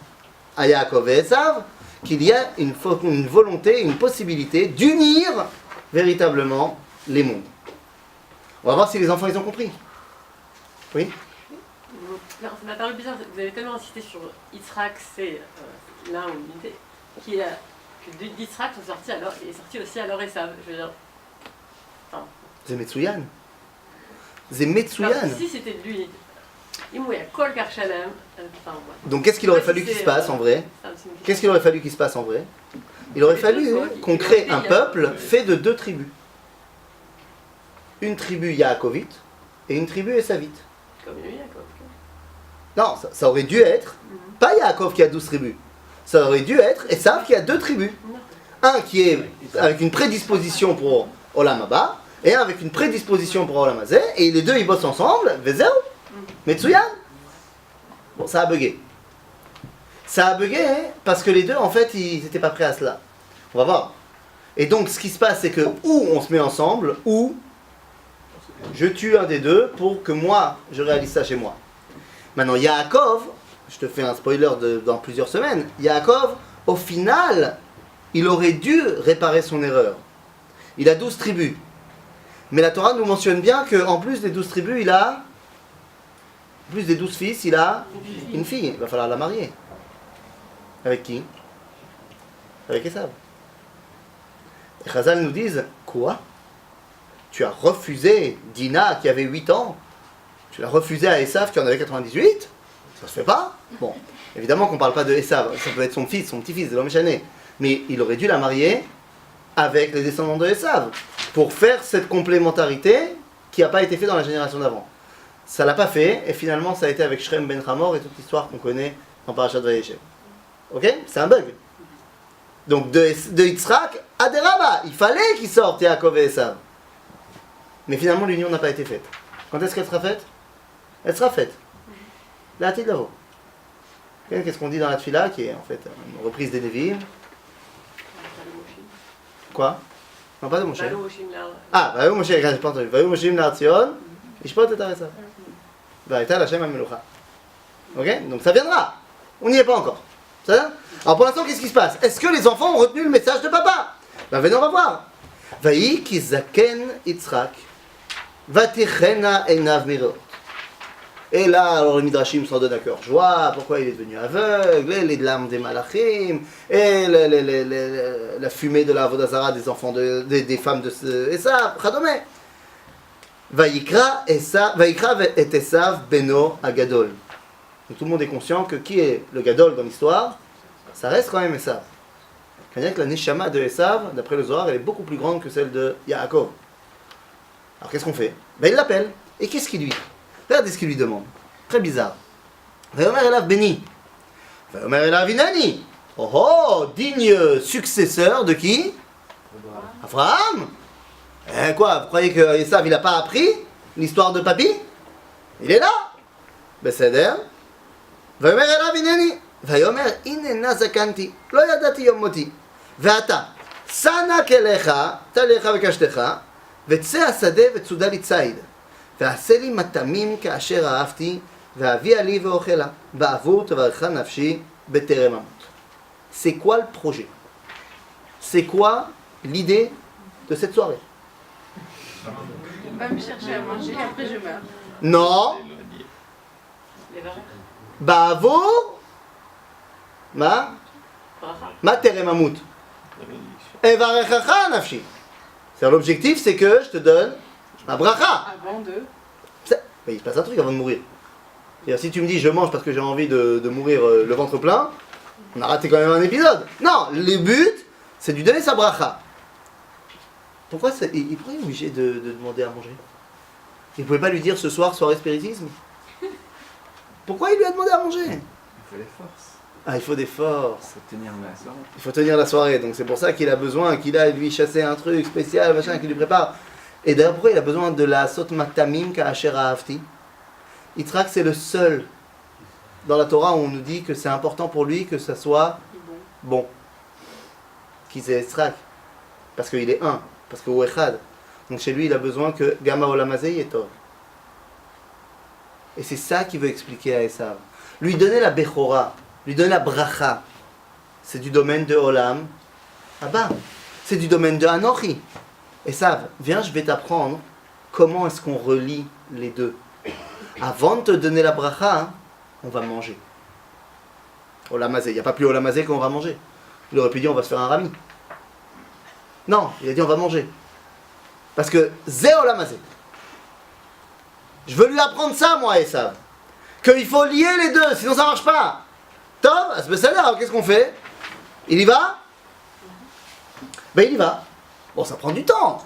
à Yaakov et Esav, qu'il y a une volonté, une possibilité d'unir véritablement les mondes. On va voir si les enfants ils ont compris. Oui? Non, ça m'a paru bizarre, vous avez tellement insisté sur Yitzhak, c'est l'un ou l'unité, que d'Yitzhak est sorti aussi alors Esav. Je veux dire. Enfin. C'est Metsuyan. C'est Metsuyan. Si c'était de lui. Il mouille à Kol Karshalem. Donc qu'est-ce qu'il aurait fallu qu'il se passe en vrai? Qu'est-ce qu'il aurait fallu qu'il se passe en vrai? Il aurait fallu qu'on crée un peuple fait de deux tribus. Une tribu Yaakovite et une tribu Esavite. Comme Yaakov. Non, ça aurait dû être, pas Yaakov qui a 12 tribus, ça aurait dû être Esav qui a deux tribus. Un qui est avec une prédisposition pour Olam Haba, et un avec une prédisposition pour Olam Hazeh, et les deux ils bossent ensemble, Vezeu, Metsuyan. Bon, ça a bugué. Ça a bugué parce que les deux en fait ils n'étaient pas prêts à cela. On va voir. Et donc ce qui se passe c'est que ou on se met ensemble, ou je tue un des deux pour que moi, je réalise ça chez moi. Maintenant, Yaakov, je te fais un spoiler dans plusieurs semaines, Yaakov, au final, il aurait dû réparer son erreur. Il a 12 tribus. Mais la Torah nous mentionne bien qu'en plus des 12 tribus, il a, en plus des 12 fils, il a une fille. Il va falloir la marier. Avec qui? Avec Esav. Et Chazal nous disent, quoi? Tu as refusé Dina qui avait 8 ans, tu l'as refusé à Esav qui en avait 98? Ça se fait pas? Bon, évidemment qu'on parle pas de Esav, ça peut être son fils, son petit-fils, de l'homme chané. Mais il aurait dû la marier avec les descendants de Esav pour faire cette complémentarité qui n'a pas été faite dans la génération d'avant. Ça l'a pas fait, et finalement ça a été avec Shrem ben Hamor et toute l'histoire qu'on connaît en Parashat Vayeshev. Ok? C'est un bug. Donc de Yitzhak à Deraba, il fallait qu'il sorte Yaakov et Esav. Mais finalement, l'union n'a pas été faite. Quand est-ce qu'elle sera faite? Elle sera faite. La Hatid Lavo. Qu'est-ce qu'on dit dans la Tfila, qui est en fait une reprise des Nevi'im? Quoi? Non, pas de Moshe. Ah, Vayu Moshe, j'ai pas entendu. Vayu Moshe Nartzion, Ishpot et Aresa. Vaïta Lachem Amelucha. Ok? Donc ça viendra. On n'y est pas encore. Ça? Alors pour l'instant, qu'est-ce qui se passe? Est-ce que les enfants ont retenu le message de papa? Ben venez, on va voir. Vaï ki zaken Yitzhak. Vatichena einav mirot. Et là, alors les Midrashim s'en donnent à cœur joie, pourquoi il est devenu aveugle, et les larmes des malachim, et la fumée de la Avodazara des enfants, des femmes de Esav, Chadomé. Vayikra et Esav beno agadol. Donc tout le monde est conscient que qui est le Gadol dans l'histoire, ça reste quand même Esav. C'est-à-dire que la Neshama de Esav, d'après le Zohar, elle est beaucoup plus grande que celle de Yaakov. Alors qu'est-ce qu'on fait? Ben il l'appelle. Et qu'est-ce qu'il lui dit? Regardez ce qu'il lui demande. Très bizarre. Vayomer elav beni. Vayomer elav inani. Oh oh, digne successeur de qui? Abraham. Eh quoi, vous croyez que Esav il n'a pas appris l'histoire de papy? Il est là. Beseder. Vayomer elav inani. Vayomer inena zakanti. Lo yadati yom moti. Ve'ata. Sana kelecha. Talecha vekashtecha. Ve'tse asade ve'tsuda li tzayid. ועשה לי מטעמים כאשר אהבתי, והביאה לי ואוכלה, בעבור תברך נפשי בטרם אמות. C'est quoi le projet? C'est quoi l'idée de cette soirée? Va me chercher à manger, après je meurs. Non. Les varechs. בעבור מה? מה טרם אמות? אברכך נפשי. C'est l'objectif, c'est que je te donne un bracha. Avant de... Mais il se passe un truc avant de mourir. C'est-à-dire, si tu me dis je mange parce que j'ai envie de mourir le ventre plein, on a raté quand même un épisode. Non, le but, c'est de lui donner sa bracha. Pourquoi il est obligé de demander à manger? Il ne pouvait pas lui dire ce soir soirée spiritisme? Pourquoi il lui a demandé à manger? Il faut les forces. Ah, il faut des forces. Faut tenir la soirée. Il faut tenir la soirée, donc c'est pour ça qu'il a besoin qu'il aille lui chasser un truc spécial, machin, qu'il lui prépare. Et d'ailleurs, pourquoi il a besoin de la sot matamim ka'asher ahavti? Yitzhak, c'est le seul dans la Torah où on nous dit que c'est important pour lui que ça soit bon. Qui c'est Yitzhak? Parce qu'il est un, parce que Echad. Donc chez lui, il a besoin que Gamma Olamazé est tov. Et c'est ça qu'il veut expliquer à Esav. Lui donner la Bechora, lui donner la Bracha, c'est du domaine de Olam Abba. C'est du domaine de Anochi. Esav, viens, je vais t'apprendre comment est-ce qu'on relie les deux. Avant de te donner la bracha, on va manger. Olamazé, il n'y a pas plus Olamazé qu'on va manger. Il aurait pu dire on va se faire un rami. Non, il a dit on va manger. Parce que Zé Olamazé. Je veux lui apprendre ça, moi, Esav. Qu'il faut lier les deux, sinon ça ne marche pas. Top, alors qu'est-ce qu'on fait? Il y va? Ben il y va. Bon, ça prend du temps. Ça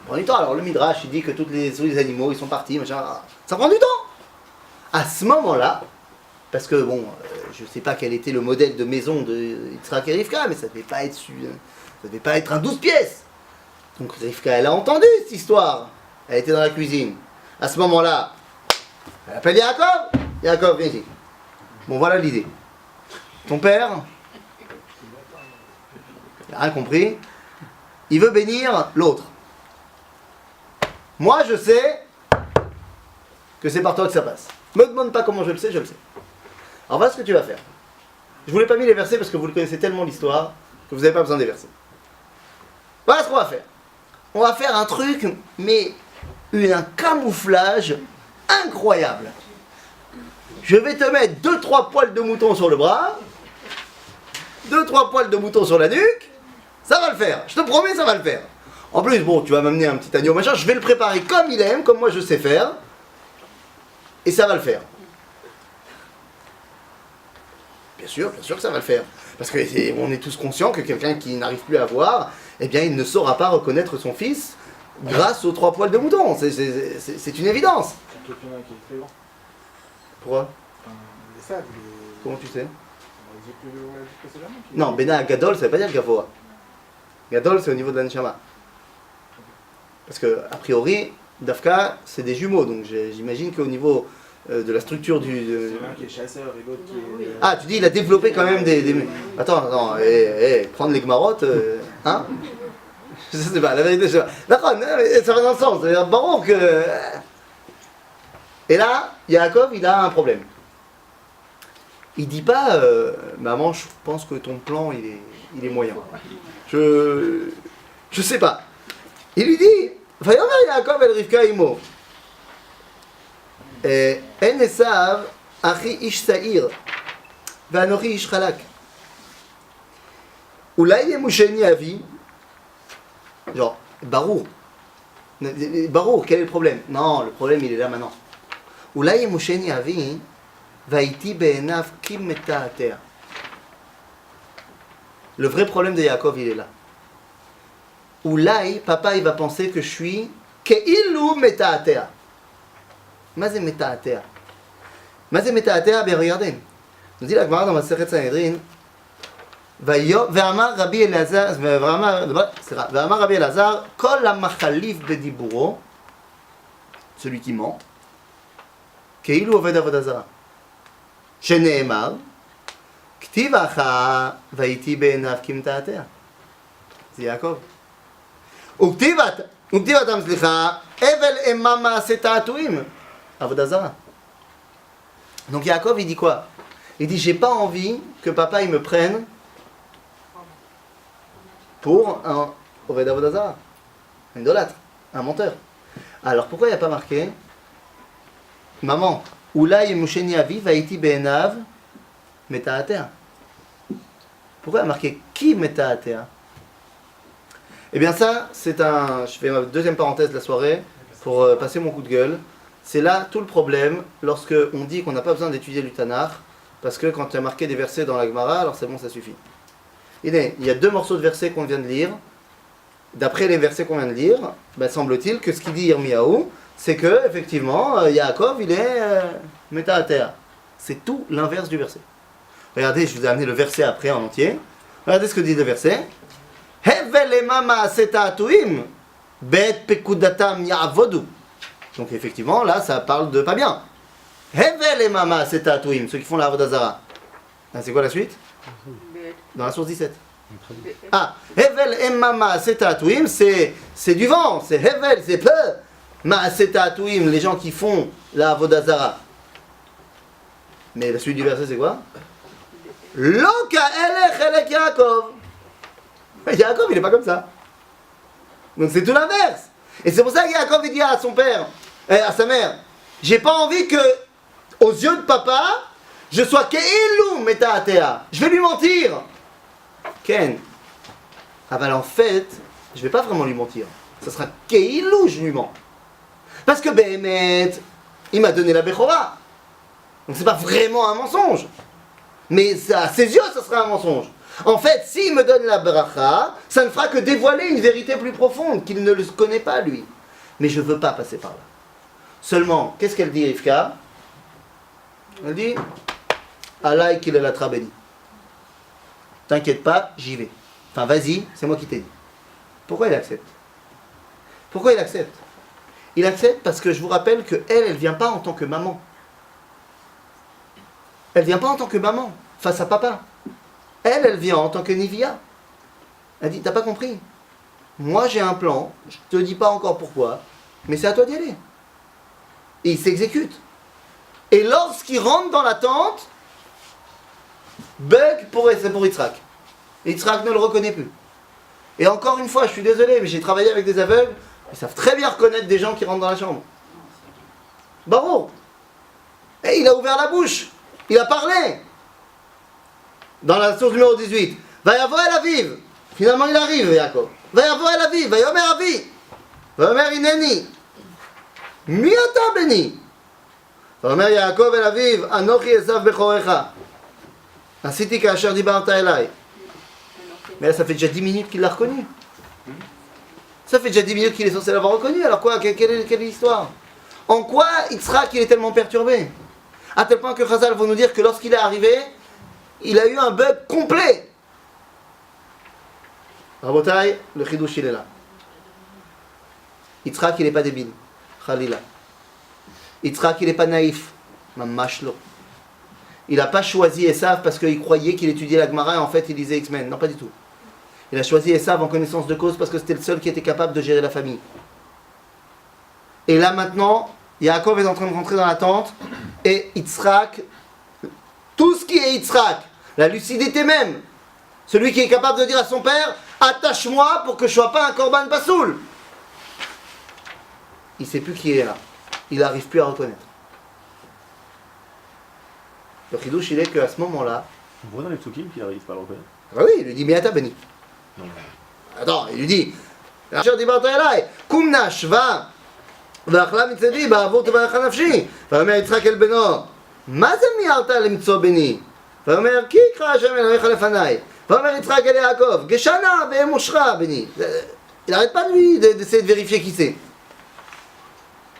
prend du temps. Alors le Midrash, il dit que tous les animaux, ils sont partis, machin. Ça prend du temps. À ce moment-là, parce que bon, je ne sais pas quel était le modèle de maison de Yitzhak et Rivka, mais ça ne devait pas être un 12 pièces. Donc Rivka, elle a entendu cette histoire. Elle était dans la cuisine. À ce moment-là, elle appelle Yaakov. Yaakov, viens ici. Bon, voilà l'idée. Ton père, il n'a rien compris. Il veut bénir l'autre. Moi, je sais que c'est par toi que ça passe. Me demande pas comment je le sais. Alors voilà ce que tu vas faire. Je vous l'ai pas mis les versets parce que vous le connaissez tellement l'histoire que vous n'avez pas besoin des versets. Voilà ce qu'on va faire. On va faire un truc, mais un camouflage incroyable. Je vais te mettre 2-3 poils de mouton sur le bras, 2-3 poils de mouton sur la nuque. Ça va le faire, je te promets, ça va le faire. En plus, bon, tu vas m'amener un petit agneau, machin, je vais le préparer comme il aime, comme moi je sais faire. Et ça va le faire. Bien sûr que ça va le faire. Parce qu'on est tous conscients que quelqu'un qui n'arrive plus à voir, eh bien, il ne saura pas reconnaître son fils grâce aux 3 poils de mouton. C'est une évidence. Surtout qu'il y en a un qui est très grand. Pourquoi? Enfin, il est ça, Comment tu sais? c'est jamais. Non, Bena Gadol, ça veut pas dire Gavoa. Gadol, c'est au niveau de la Neshama. Parce que, a priori, Dafka, c'est des jumeaux, donc j'imagine qu'au niveau de la structure du... C'est l'un qui est chasseur et l'autre qui est... Ah, tu dis, il a développé quand même des... Attends, prendre les gmarottes, hein? Je sais pas, la vérité, je sais pas. D'accord, ça va dans le sens, c'est bon que... Et là, Yaakov, il a un problème. Il dit pas, maman, je pense que ton plan, il est moyen. Je sais pas. Il lui dit, Vayomer Yaakov el Rivka imo. En Esav, Achi ish sa'ir, ve'anochi ish chalak. Oulai yemusheni avi, genre, Barour. Barour, quel est le problème? Non, le problème il est là maintenant. Oulai yemusheni avi, va'iti be'enav kim meta'ater. Le vrai problème de Yaakov, il est là. Oulai, papa, il va penser que je suis Ke'ilu meta'ater. Mazé meta'ater. Mazé meta'ater, bien regardez. Nous dit la Gemara dans Masechet Sanhedrin, Ve'amar Rabbi Elazar, Ve'amar Rabbi Elazar, Kol ha'machalif bediburo, celui qui ment, Ke'ilu oved avodah zara. Shene'emar, Ktiv acha va'iti be'enav kim ta'ater. C'est Yaakov. וכתיבתם, סליחה, אבל אימה מעשה תעתועים, עבודה זרה. Donc Yaakov, il dit quoi? Il dit, j'ai pas envie que papa il me prenne pour un Oved Avodah Zara, un idolâtre, un menteur. Alors pourquoi il n'y a pas marqué maman, Oulai yemusheni avi va'iti be'enav meta'ater? Pourquoi il y a marqué qui meta'ater? Eh bien ça, c'est un... Je fais ma deuxième parenthèse de la soirée pour passer mon coup de gueule. C'est là tout le problème lorsque on dit qu'on n'a pas besoin d'étudier le Tanakh, parce que quand il y a marqué des versets dans la Gemara, alors c'est bon, ça suffit. Il y a deux morceaux de versets qu'on vient de lire. D'après les versets qu'on vient de lire, ben, semble-t-il que ce qu'il dit Yirmiyahu, c'est que effectivement, Yaakov, il est meta'ater. C'est tout l'inverse du verset. Regardez, je vous ai amené le verset après en entier. Regardez ce que dit le verset. Donc effectivement, là, ça parle de pas bien. Ceux qui font la avodah zara. C'est quoi la suite? Dans la source 17. Ah, Hevel emama setatuim, c'est du vent, c'est Hevel, c'est peu. Ma setatuim, les gens qui font la avodah zara. Mais la suite du verset, c'est quoi? Loka elech elek Yaakov. Yaakov, il n'est pas comme ça. Donc c'est tout l'inverse. Et c'est pour ça que Yaakov il dit à son père, à sa mère, j'ai pas envie que, aux yeux de papa, je sois Ke'ilu meta'ater. Je vais lui mentir. Ken. Ah ben en fait, je vais pas vraiment lui mentir. Ça sera Ke'ilu, je lui mens. Parce que Behemet, il m'a donné la Bechora. Donc c'est pas vraiment un mensonge. Mais à ses yeux, ça sera un mensonge. En fait, s'il me donne la bracha, ça ne fera que dévoiler une vérité plus profonde qu'il ne le connaît pas, lui. Mais je ne veux pas passer par là. Seulement, qu'est-ce qu'elle dit, Rivka? Elle dit, Alaï qu'il est la trabéni. T'inquiète pas, j'y vais. Enfin, vas-y, c'est moi qui t'ai dit. Pourquoi il accepte? Pourquoi il accepte? Il accepte parce que je vous rappelle qu'elle ne vient pas en tant que maman. Elle ne vient pas en tant que maman, face à papa. Elle vient en tant que Nivia. Elle dit, t'as pas compris? Moi j'ai un plan, je te dis pas encore pourquoi, mais c'est à toi d'y aller. Et il s'exécute. Et lorsqu'il rentre dans la tente, bug c'est pour Yitzhak. Yitzhak ne le reconnaît plus. Et encore une fois, je suis désolé, mais j'ai travaillé avec des aveugles, ils savent très bien reconnaître des gens qui rentrent dans la chambre. Bravo. Et il a ouvert la bouche, il a parlé. Dans la source numéro 18, Vayavo el aviv. Finalement il arrive, Yaakov. Vayavo el aviv, Vayomer avi. Vayomer ineni. Mi ata beni. Vayomer Yaakov el aviv, Anochi Esav bechorecha. Asiti kasher dibarta elai. Mais là ça fait déjà 10 minutes qu'il l'a reconnu. Ça fait déjà 10 minutes qu'il est censé l'avoir reconnu. Alors quoi, quelle est l'histoire? En quoi Yitzhak il est tellement perturbé? À tel point que Chazal vont nous dire que lorsqu'il est arrivé, il a eu un bug complet. Rabotai, le chidouche il est là. Yitzhak il n'est pas débile. Khalila. Yitzhak il n'est pas naïf. Mamashlo. Il n'a pas choisi Esav parce qu'il croyait qu'il étudiait la Gemara et en fait il lisait X-Men. Non, pas du tout. Il a choisi Esav en connaissance de cause parce que c'était le seul qui était capable de gérer la famille. Et là maintenant, Yaakov est en train de rentrer dans la tente et Yitzhak, tout ce qui est Yitzhak, la lucidité même, celui qui est capable de dire à son père, attache-moi pour que je ne sois pas un korban pasoul. Il ne sait plus qui est là. Il n'arrive plus à reconnaître. Le chidouche, il est qu'à ce moment-là, On voit dans les psukim qu'il n'arrive pas à le reconnaître. ah oui, il lui dit Miata Beni. Non. Attends, il lui dit Asher dibarta elai, kumna shva, ואכלה מצדי בעבור תברך נפשי. ויאמר יצחק אל בנו, מה זה מיהרת למצוא בני? ויאמר כי יקרא השם אלוהיך לפניי. ויאמר יצחק אל יעקב, גשנה ואמושך בני. Il n'arrête pas lui d'essayer de vérifier qui c'est.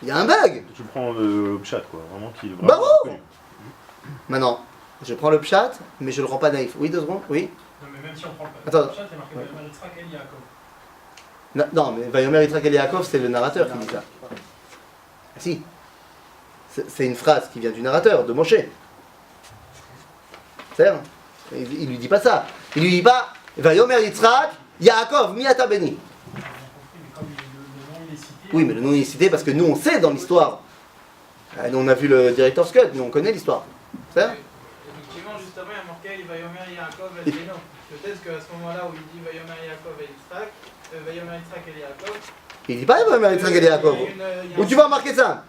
Il y a un bug. Tu prends le pshat, quoi. Vraiment qu'il est Bravo. connu. Maintenant, je prends le pshat, mais je le rends pas naïf. Oui, 2 secondes. Oui. Non, mais même si on prend le Attends. chat, il y a marqué Vayomer Yitzhak El Yaakov. Non, mais Vayomer Yitzhak El Yaakov, c'est le narrateur qui dit ça. Si. C'est une phrase qui vient du narrateur, de Moshe. C'est vrai. Il lui dit pas ça. Il lui dit pas Vayomer Yitzhak, Yaakov, Miata Beni. Mais comme le nom il est cité. Oui, mais le nom est cité parce que nous on sait dans l'histoire. Nous on a vu le director's cut, nous on connaît l'histoire. C'est vrai. Effectivement, juste avant, il y a marqué Vayomer Yaakov El Beno. Peut-être qu'à ce moment-là où il dit Vayomer Yaakov El Yitzhak, Vayomer Yitzhak El Yaakov. Il dit pas Vayomer Yitzhak El Yaakov. Où tu vas marquer ça?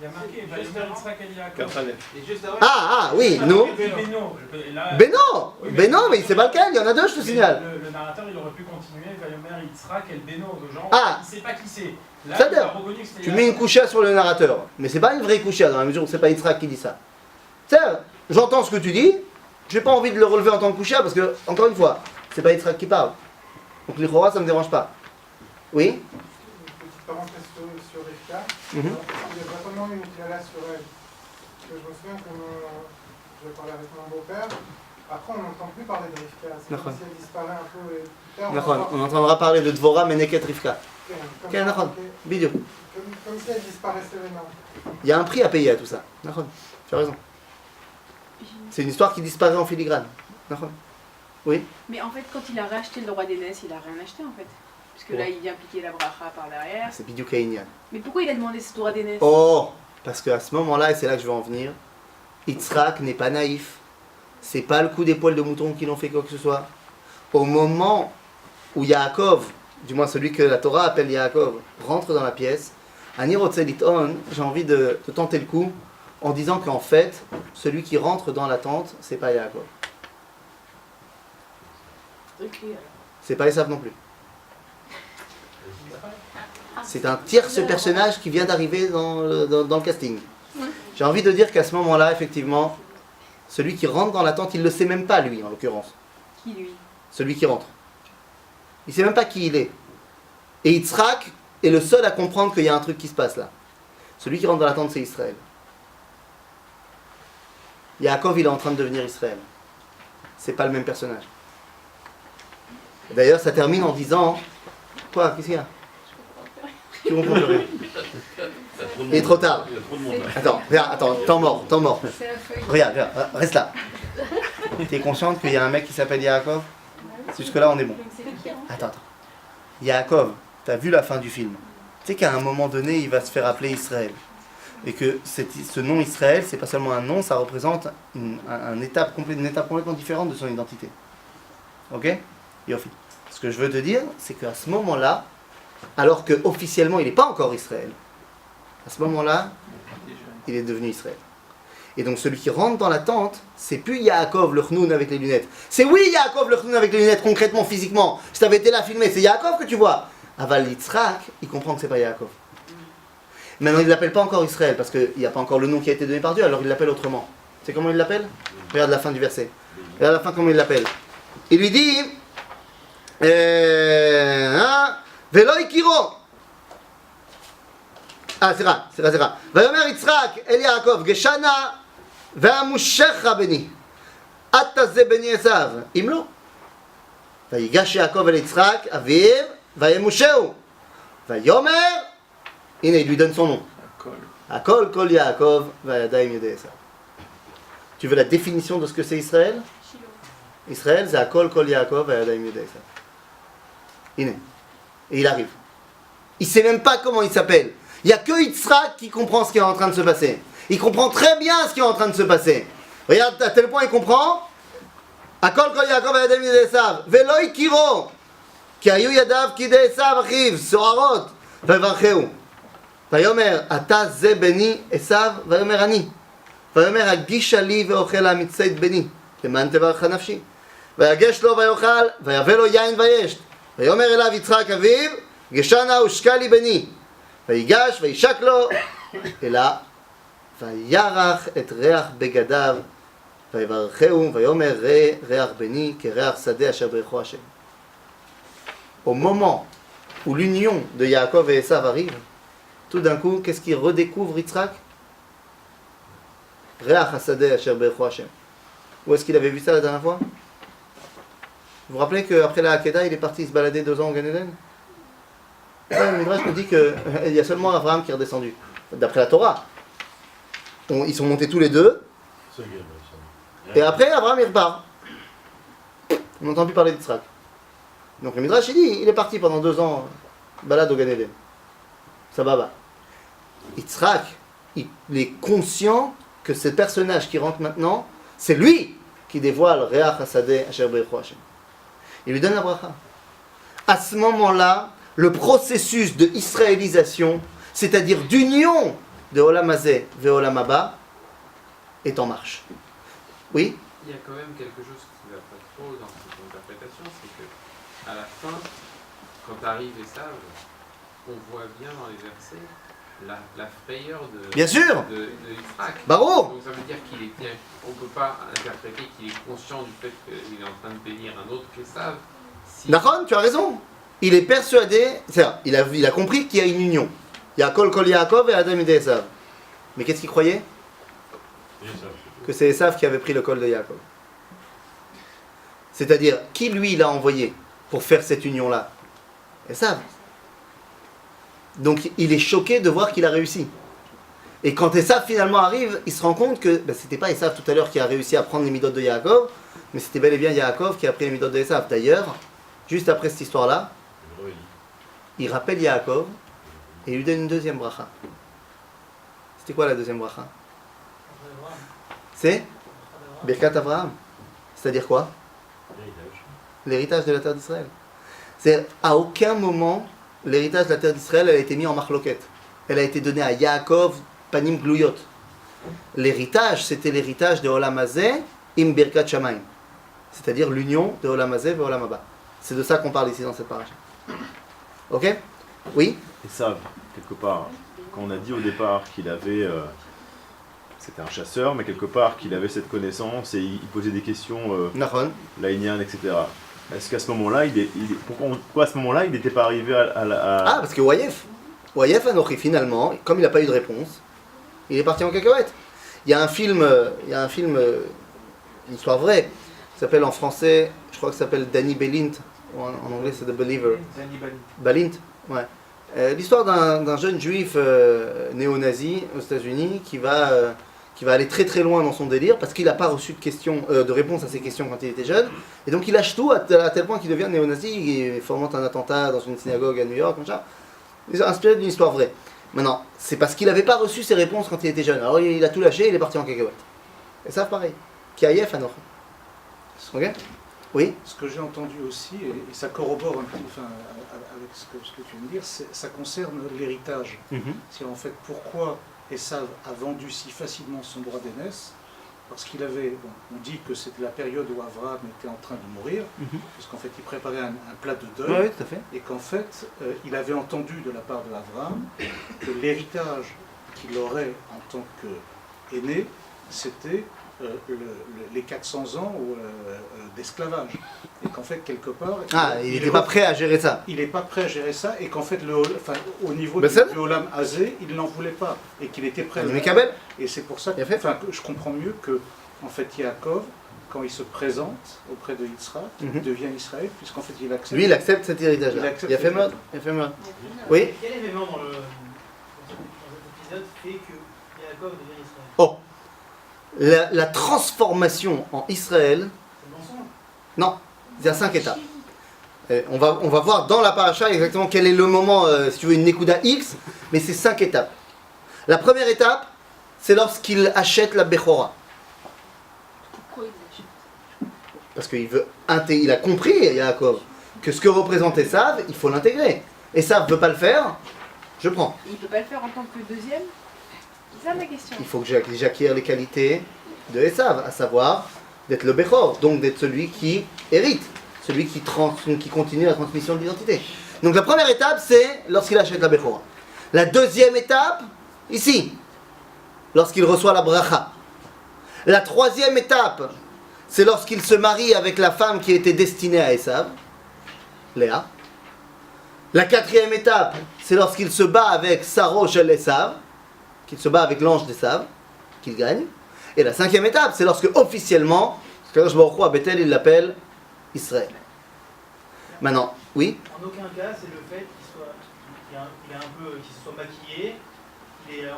Il y a marqué Vayomer Yitzhak El Yaakov. Et juste avant, Ah, oui, nous. Beno. Et là, Beno, mais c'est pas lequel, il y en a 2, je te signale. Le narrateur, il aurait pu continuer Vayomer Yitzhak El Beno. Genre, Ah. il sait pas qui c'est. Là, Ça il a veut dire, reconnu que c'était tu mets une coucha sur le narrateur, mais c'est pas une vraie coucha dans la mesure où c'est pas Yitzhak qui dit ça. C'est j'entends ce que tu dis, j'ai pas envie de le relever en tant que coucha parce que, encore une fois, c'est pas Yitzhak qui parle. Donc les Chora, ça me dérange pas. Oui? Une petite parenthèse sur Rivka. Il y a vraiment une éclat sur elle. Parce que je me souviens que je parlais avec mon beau-père. Après, on n'entend plus parler de Rivka. C'est comme si elle disparaît un peu. Et plus tard, On entendra parler de Dvorah Meneket Rivka. comme Ok, ça, d'accord. ok. Bidou. Comme si elle disparaissait maintenant. Il y a un prix à payer à tout ça. D'accord. Tu as raison. C'est une histoire qui disparaît en filigrane. D'accord. Oui? Mais en fait, quand il a racheté le roi d'Énès, il a rien acheté en fait. Parce que là, il vient piquer la bracha par derrière. C'est Bidou Kainian. Mais pourquoi il a demandé ce roi d'Énès? Oh! Parce qu'à ce moment-là, et c'est là que je veux en venir, Yitzhak n'est pas naïf. C'est pas le coup des poils de mouton qui l'ont fait quoi que ce soit. Au moment où Yaakov, du moins celui que la Torah appelle Yaakov, rentre dans la pièce, Ani Rotze Liton, j'ai envie de tenter le coup en disant qu'en fait, celui qui rentre dans la tente, c'est pas Yaakov. C'est pas Esav non plus. C'est un tierce personnage qui vient d'arriver dans le casting. J'ai envie de dire qu'à ce moment-là, effectivement, celui qui rentre dans la tente, il ne le sait même pas, lui, en l'occurrence. Qui lui? Celui qui rentre. Il ne sait même pas qui il est. Et Yitzhak est le seul à comprendre qu'il y a un truc qui se passe là. Celui qui rentre dans la tente, c'est Israël. Yaakov, il est en train de devenir Israël. C'est pas le même personnage. D'ailleurs, ça termine en disant... Quoi? Qu'est-ce qu'il y a? Tu comprends plus rien. Il est trop tard. Il y a trop de monde là. Attends, regarde, attends, temps mort. C'est la feuille. Regarde, reste là. T'es consciente qu'il y a un mec qui s'appelle Yaakov? Jusque-là, on est bon. Attends. Yaakov, t'as vu la fin du film? Tu sais qu'à un moment donné, il va se faire appeler Israël. Et que ce nom Israël, c'est pas seulement un nom, ça représente une étape complètement différente de son identité. Ok? Yofi. Ce que je veux te dire, c'est qu'à ce moment-là, alors qu'officiellement il n'est pas encore Israël, à ce moment-là, il est devenu Israël. Et donc celui qui rentre dans la tente, c'est plus Yaakov le Chnoun avec les lunettes. C'est oui Yaakov le Chnoun avec les lunettes, concrètement, physiquement. Si t'avais été là filmé, c'est Yaakov que tu vois. Aval Yitzhak, il comprend que c'est pas Yaakov. Maintenant, il ne l'appelle pas encore Israël, parce qu'il n'y a pas encore le nom qui a été donné par Dieu, alors il l'appelle autrement. C'est comment il l'appelle? Regarde la fin du verset. Regarde la fin comment il l'appelle. Il lui dit... Velo ikiro. Ah, c'est rare. Vayomer Yitzhak el Yaakov, Geshana ve'amushecha beni. Atta ze beni Esav. Imlo. Vayigash Yaakov el Yitzhak, aviv, vayemusheu. Vayomer, il lui donne son nom. Akol kol Yaakov, vayadayim yedei Esav. Tu veux la définition de ce que c'est Israël? Israël, c'est Akol kol Yaakov, vayadayim yedei Esav. Et il arrive. Il ne sait même pas comment il s'appelle. Il n'y a que Yitzhak qui comprend ce qui est en train de se passer. Il comprend très bien ce qui est en train de se passer. Regarde, à tel point il comprend. Akol kol Yaakov vayadayim yedei Esav. Velo ikiro. Ki hayu yadav kidei Esav achiv. Soarot. Vayivarcheu. Vayomer, ata ze beni Esav. Vayomer ani. ויאמר הגישה לי ואוכל המצית בני, למען תברך נפשי. ויגש לו ויאכל, ויבא לו יין וישת. ויאמר אליו יצחק אביו, גשה נא ושקע לי בני. ויגש וישק לו, אלא וירח את ריח בגדיו, ויברכהו, ויאמר ראה ריח בני כריח שדה אשר ברכו השם. Au moment où l'union de Yaakov et Esav arrive, tout d'un coup, qu'est-ce qu'il redécouvre Yitzhak? Reach hasadeh asher berecho Hashem. Où est-ce qu'il avait vu ça la dernière fois? Vous vous rappelez qu'après la Hakeda, il est parti se balader 2 ans au Gan Eden? Le Midrash nous dit qu'il y a seulement Abraham qui est redescendu. D'après la Torah. Ils sont montés tous les deux. Et après, Abraham il repart. On n'entend plus parler d'Yitzhak. Donc le Midrash il dit, il est parti pendant 2 ans, balade au Gan Eden. Sababa. Yitzhak, il est conscient que ce personnage qui rentre maintenant, c'est lui qui dévoile Reach Hasadeh Asher Berecho Hashem. Il lui donne la bracha. À ce moment-là, le processus de israélisation, c'est-à-dire d'union de Olam Hazeh et Olam Haba, est en marche. Oui? Il y a quand même quelque chose qui ne va pas trop dans cette interprétation, c'est que à la fin, quand arrive Esav, on voit bien dans les versets la frayeur de Yitzhak. Baruch. Donc ça veut dire qu'il est bien. On ne peut pas interpréter qu'il est conscient du fait qu'il est en train de bénir un autre qu'Esav. Nachon, tu as raison. Il est persuadé, c'est-à-dire, il a compris qu'il y a une union. Il y a Kol Yaakov et Adam et Esav. Mais qu'est-ce qu'il croyait? Que c'est Esav qui avait pris le col de Yaakov. C'est-à-dire, qui lui l'a envoyé pour faire cette union-là? Esav. Donc il est choqué de voir qu'il a réussi. Et quand Esav finalement arrive, il se rend compte que c'était pas Esav tout à l'heure qui a réussi à prendre les midotes de Yaakov, mais c'était bel et bien Yaakov qui a pris les midotes de Esav. D'ailleurs, juste après cette histoire-là, il rappelle Yaakov et il lui donne une deuxième bracha. C'était quoi la deuxième bracha? C'est Birkat Avraham. C'est-à-dire quoi? L'héritage de la terre d'Israël. C'est à aucun moment l'héritage de la terre d'Israël a été mis en marloquette. Elle a été donnée à Yaakov Panim Glouyot. L'héritage, c'était l'héritage de Olam Hazeh im Birkat Shamayim. C'est-à-dire l'union de Olam Hazeh et Olam Haba. C'est de ça qu'on parle ici dans cette paracha. Ok? Oui? Et ça, quelque part, quand on a dit au départ qu'il avait... c'était un chasseur, mais quelque part qu'il avait cette connaissance et il posait des questions laïniennes, etc. Est-ce qu'à ce moment-là, pourquoi à ce moment-là, il n'était pas arrivé à la... Ah, parce que Wayef Anochi, finalement, comme il n'a pas eu de réponse, il est parti en cacahuète. Il y a un film, une histoire vraie, qui s'appelle en français, je crois que ça s'appelle Danny Balint, en anglais c'est The Believer. Danny Balint, ouais. L'histoire d'un jeune juif néo-nazi aux États-Unis qui va aller très très loin dans son délire parce qu'il n'a pas reçu de réponse à ses questions quand il était jeune. Et donc il lâche tout à tel point qu'il devient néo-nazi et fomente un attentat dans une synagogue à New York, comme ça. Il est inspiré d'une histoire vraie. Maintenant, c'est parce qu'il n'avait pas reçu ses réponses quand il était jeune. Alors il a tout lâché et il est parti en cacahuète. Et ça, pareil. Kiaïef Anoch. Ok? Oui? Ce que j'ai entendu aussi, et ça corrobore un peu avec ce que tu viens de dire, ça concerne l'héritage. C'est en fait pourquoi Esav a vendu si facilement son droit d'aînesse, parce qu'il avait, on dit que c'était la période où Abraham était en train de mourir, parce qu'en fait il préparait un plat de deuil, Oui, tout à fait. et qu'en fait il avait entendu de la part de Abraham que l'héritage qu'il aurait en tant qu'aîné, c'était les 400 ans d'esclavage. Et qu'en fait, quelque part... il n'était pas prêt à gérer ça. Il n'est pas prêt à gérer ça, et qu'en fait, au niveau du Olam Hazeh, il n'en voulait pas, et qu'il était prêt à le faire. Et c'est pour ça que je comprends mieux que, en fait, Yaakov, quand il se présente auprès de Yitzhak, il devient Israël, puisqu'en fait, il accepte... Lui, il accepte cet héritage-là. Il a fait mal. Oui? Quel événement dans cet épisode fait que Yaakov devient Israël? Oh! La transformation en Israël, non, il y a 5 étapes. On va voir dans la paracha exactement quel est le moment, si tu veux, une Nekuda X, mais c'est 5 étapes. La première étape, c'est lorsqu'il achète la Bechora. Pourquoi il l'achète? Parce qu'il a compris, Yaakov, que ce que représente Esav, il faut l'intégrer. Esav ne veut pas le faire, je prends. Il ne peut pas le faire en tant que deuxième? C'est ça ma question. Il faut que j'acquière les qualités de Esav, à savoir d'être le Bechor, donc d'être celui qui hérite, celui qui continue la transmission de l'identité. Donc la première étape, c'est lorsqu'il achète la Bechora. La deuxième étape, ici, lorsqu'il reçoit la bracha. La troisième étape, c'est lorsqu'il se marie avec la femme qui était destinée à Esav, Léa. La quatrième étape, c'est lorsqu'il se bat avec Saro Shel Esav, qu'il se bat avec l'ange d'Esav, qu'il gagne. Et la cinquième étape, c'est lorsque officiellement, Kadosh Baruch Hu à Bethel, il l'appelle Israël. Maintenant, oui. En aucun cas, c'est le fait qu'il se soit maquillé, il a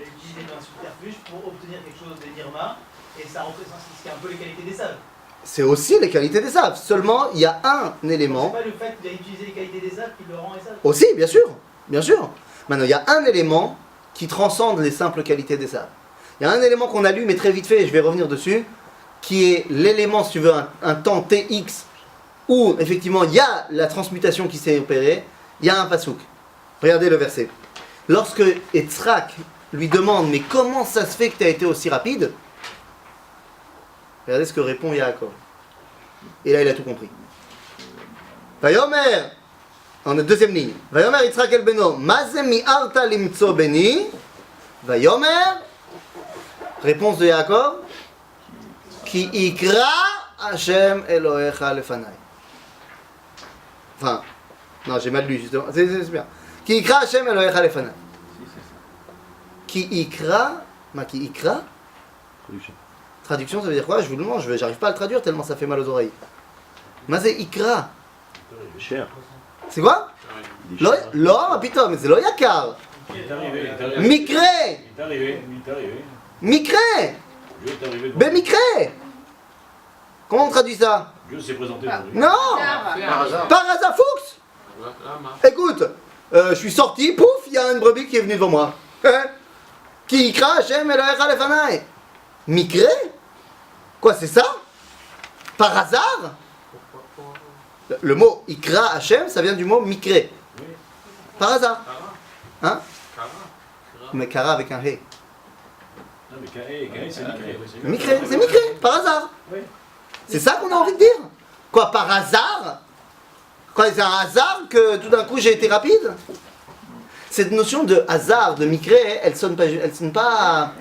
utilisé un subterfuge pour obtenir quelque chose des Nirma, et ça représente un peu les qualités des saves. C'est aussi les qualités des saves. Seulement, il y a un élément. C'est pas le fait qu'il a utilisé les qualités des saves qui le rend Esav. Aussi, bien sûr, bien sûr. Maintenant, il y a un élément qui transcende les simples qualités des saves. Il y a un élément qu'on a lu, mais très vite fait, et je vais revenir dessus, qui est l'élément, si tu veux, un temps TX, où effectivement il y a la transmutation qui s'est opérée, il y a un pasouk. Regardez le verset. Lorsque Yitzhak lui demande, mais comment ça se fait que tu as été aussi rapide? Regardez ce que répond Yaakov. Et là, il a tout compris. Vayomer, en deuxième ligne. Vayomer Yitzhak el beno, maze mi'arta limtso beni. Vayomer, réponse de Yaakov, Ki ikra Hashem Elohecha lefanai. Enfin, non, j'ai mal lu justement. C'est bien. Ki ikra Hashem Elohecha lefanai. Ki ikra, ki ikra. Traduction, ça veut dire quoi? Je vous le demande, j'arrive pas à le traduire tellement ça fait mal aux oreilles. Mais c'est ikra. Cher. C'est quoi? Lo, putain, mais c'est lo yakar. Mikre. Mikre. Bemikre. Comment on traduit ça? Dieu s'est présenté aujourd'hui. Non. Par hasard, Fuchs. Écoute, je suis sorti, pouf, il y a une brebis qui est venue devant moi. Qui ikra Hashem Elohecha lefanai. Mikre? Quoi, c'est ça? Par hasard? Le mot ikra Hashem, ça vient du mot mikre. Par hasard. Hein? Mais kara avec un he. Non, mais Kaé, c'est Mikré. Mikré, c'est Mikré, par hasard. C'est ça qu'on a envie de dire? Quoi, par hasard? Quoi, c'est un hasard que tout d'un coup j'ai été rapide? Cette notion de hasard, de Mikré, elle sonne pas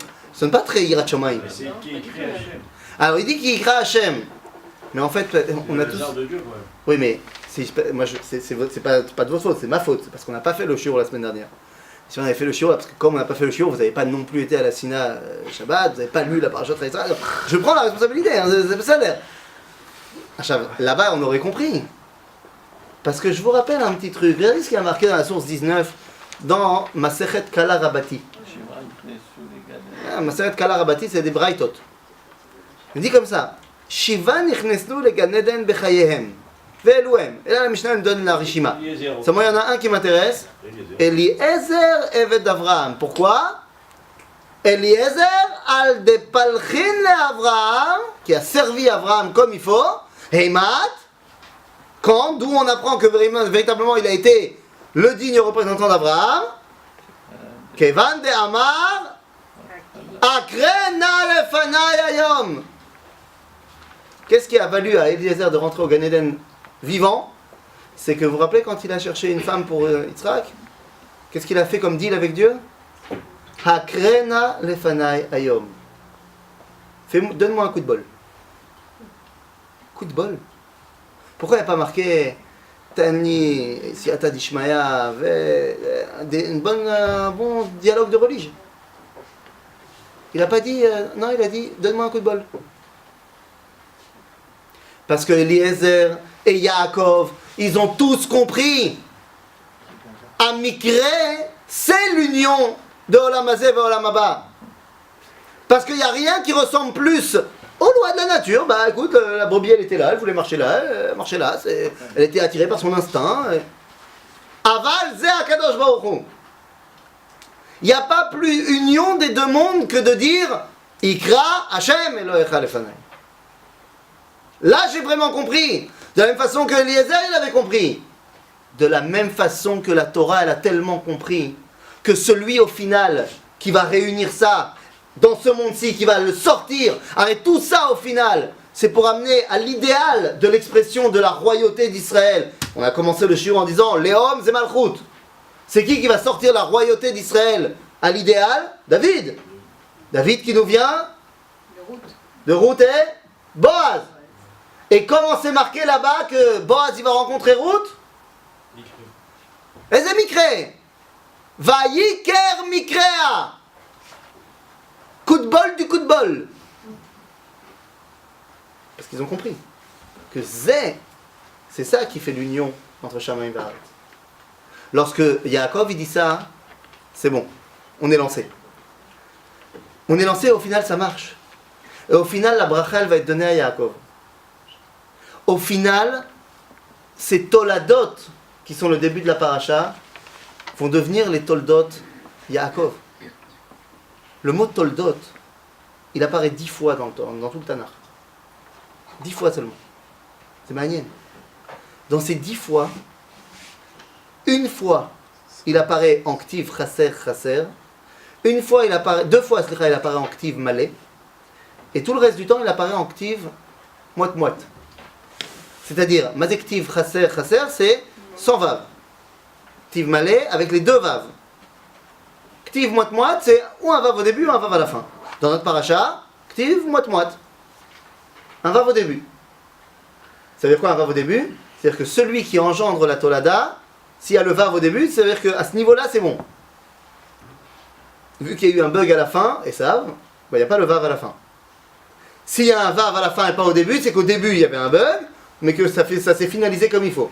très Yirat Shamayim. Mais c'est qui écrit Hachem. Alors il dit qu'il écrit Hachem. Mais en fait, on a tous. De Dieu, quoi. Oui, mais c'est pas de votre faute, c'est ma faute. C'est parce qu'on n'a pas fait le shiur la semaine dernière. Si on avait fait le shiur, parce que comme on n'a pas fait le shiur, vous n'avez pas non plus été à la Sina Shabbat, vous n'avez pas lu la parashat Israël. Je prends la responsabilité, hein, c'est ça l'air. Là-bas, on aurait compris. Parce que je vous rappelle un petit truc. Regardez ce qui a marqué dans la source 19, dans Masechet Kala Rabati. Masechet Kala Rabati, c'est des braïtot. Il dit comme ça. Shiva nichnesnu le Gan Eden bechayehem. Ve'eluhem. Et là, la Mishnah me donne la Rishima. Seulement, il y en a un qui m'intéresse. Eliezer Eved Avraham. Pourquoi? Eliezer al de Palchin le Avraham, qui a servi Avraham comme il faut. Heimat. Quand? D'où on apprend que véritablement il a été le digne représentant d'Avraham. Kevan de Amar. Akrena lefanai ayom. Qu'est-ce qui a valu à Eliezer de rentrer au Gan Eden vivant? C'est que vous vous rappelez quand il a cherché une femme pour Yitzhak? Qu'est-ce qu'il a fait comme deal avec Dieu? Hakrena lefanai ayom. Donne-moi un coup de bol. Coup de bol? Pourquoi il n'y a pas marqué Tani, Siata d'Ishmaïa, un bon dialogue de religion? Il n'a pas dit, non, il a dit donne-moi un coup de bol. Parce que Eliezer et Yaakov, ils ont tous compris. Amikre, c'est l'union de Olam Hazeh et Olam Haba. Parce qu'il n'y a rien qui ressemble plus aux lois de la nature. Bah écoute, la brebis elle était là, elle voulait marcher là, elle marchait là, elle était attirée par son instinct. Aval Ze HaKadosh Baruch Hu. Il n'y a pas plus union des deux mondes que de dire Ikra Hashem Elohecha lefanai. Là, j'ai vraiment compris. De la même façon que Eliezer, il avait compris. De la même façon que la Torah, elle a tellement compris que celui, au final, qui va réunir ça dans ce monde-ci, qui va le sortir. Et tout ça, au final, c'est pour amener à l'idéal de l'expression de la royauté d'Israël. On a commencé le shiur en disant Léom et Malchut. C'est qui va sortir la royauté d'Israël à l'idéal? David. David qui nous vient de Ruth et Boaz. Et comment c'est marqué là-bas que Boaz il va rencontrer Ruth? Eze Mikre. Vayiker Mikrea. Coup de bol du coup de bol. Parce qu'ils ont compris que c'est ça qui fait l'union entre Shamayim et Haaretz. Lorsque Yaakov il dit ça, c'est bon, on est lancé. On est lancé, au final ça marche. Et au final, la bracha elle va être donnée à Yaakov. Au final, ces toladot qui sont le début de la paracha vont devenir les toldot Yaakov. Le mot toldot, il apparaît 10 fois dans tout le Tanakh. 10 fois seulement. C'est magnifique. Dans ces 10 fois, une fois, il apparaît en ktiv chaser chaser. Une fois, il apparaît, 2 fois, il apparaît en ktiv malé. Et tout le reste du temps, il apparaît en ktiv moite-moite. C'est-à-dire, mazé ktiv chaser chaser, c'est sans vav. Ktiv malé avec les 2 vav. Ktiv moite-moite, c'est ou un vav au début ou un vav à la fin. Dans notre paracha, ktiv moite-moite. Un vav au début. Ça veut dire quoi un vav au début? C'est-à-dire que celui qui engendre la tolada, s'il y a le vav au début, ça veut dire qu'à ce niveau-là, c'est bon. Vu qu'il y a eu un bug à la fin, et ça, il n'y a pas le vav à la fin. S'il y a un vav à la fin et pas au début, c'est qu'au début, il y avait un bug, mais que ça s'est finalisé comme il faut.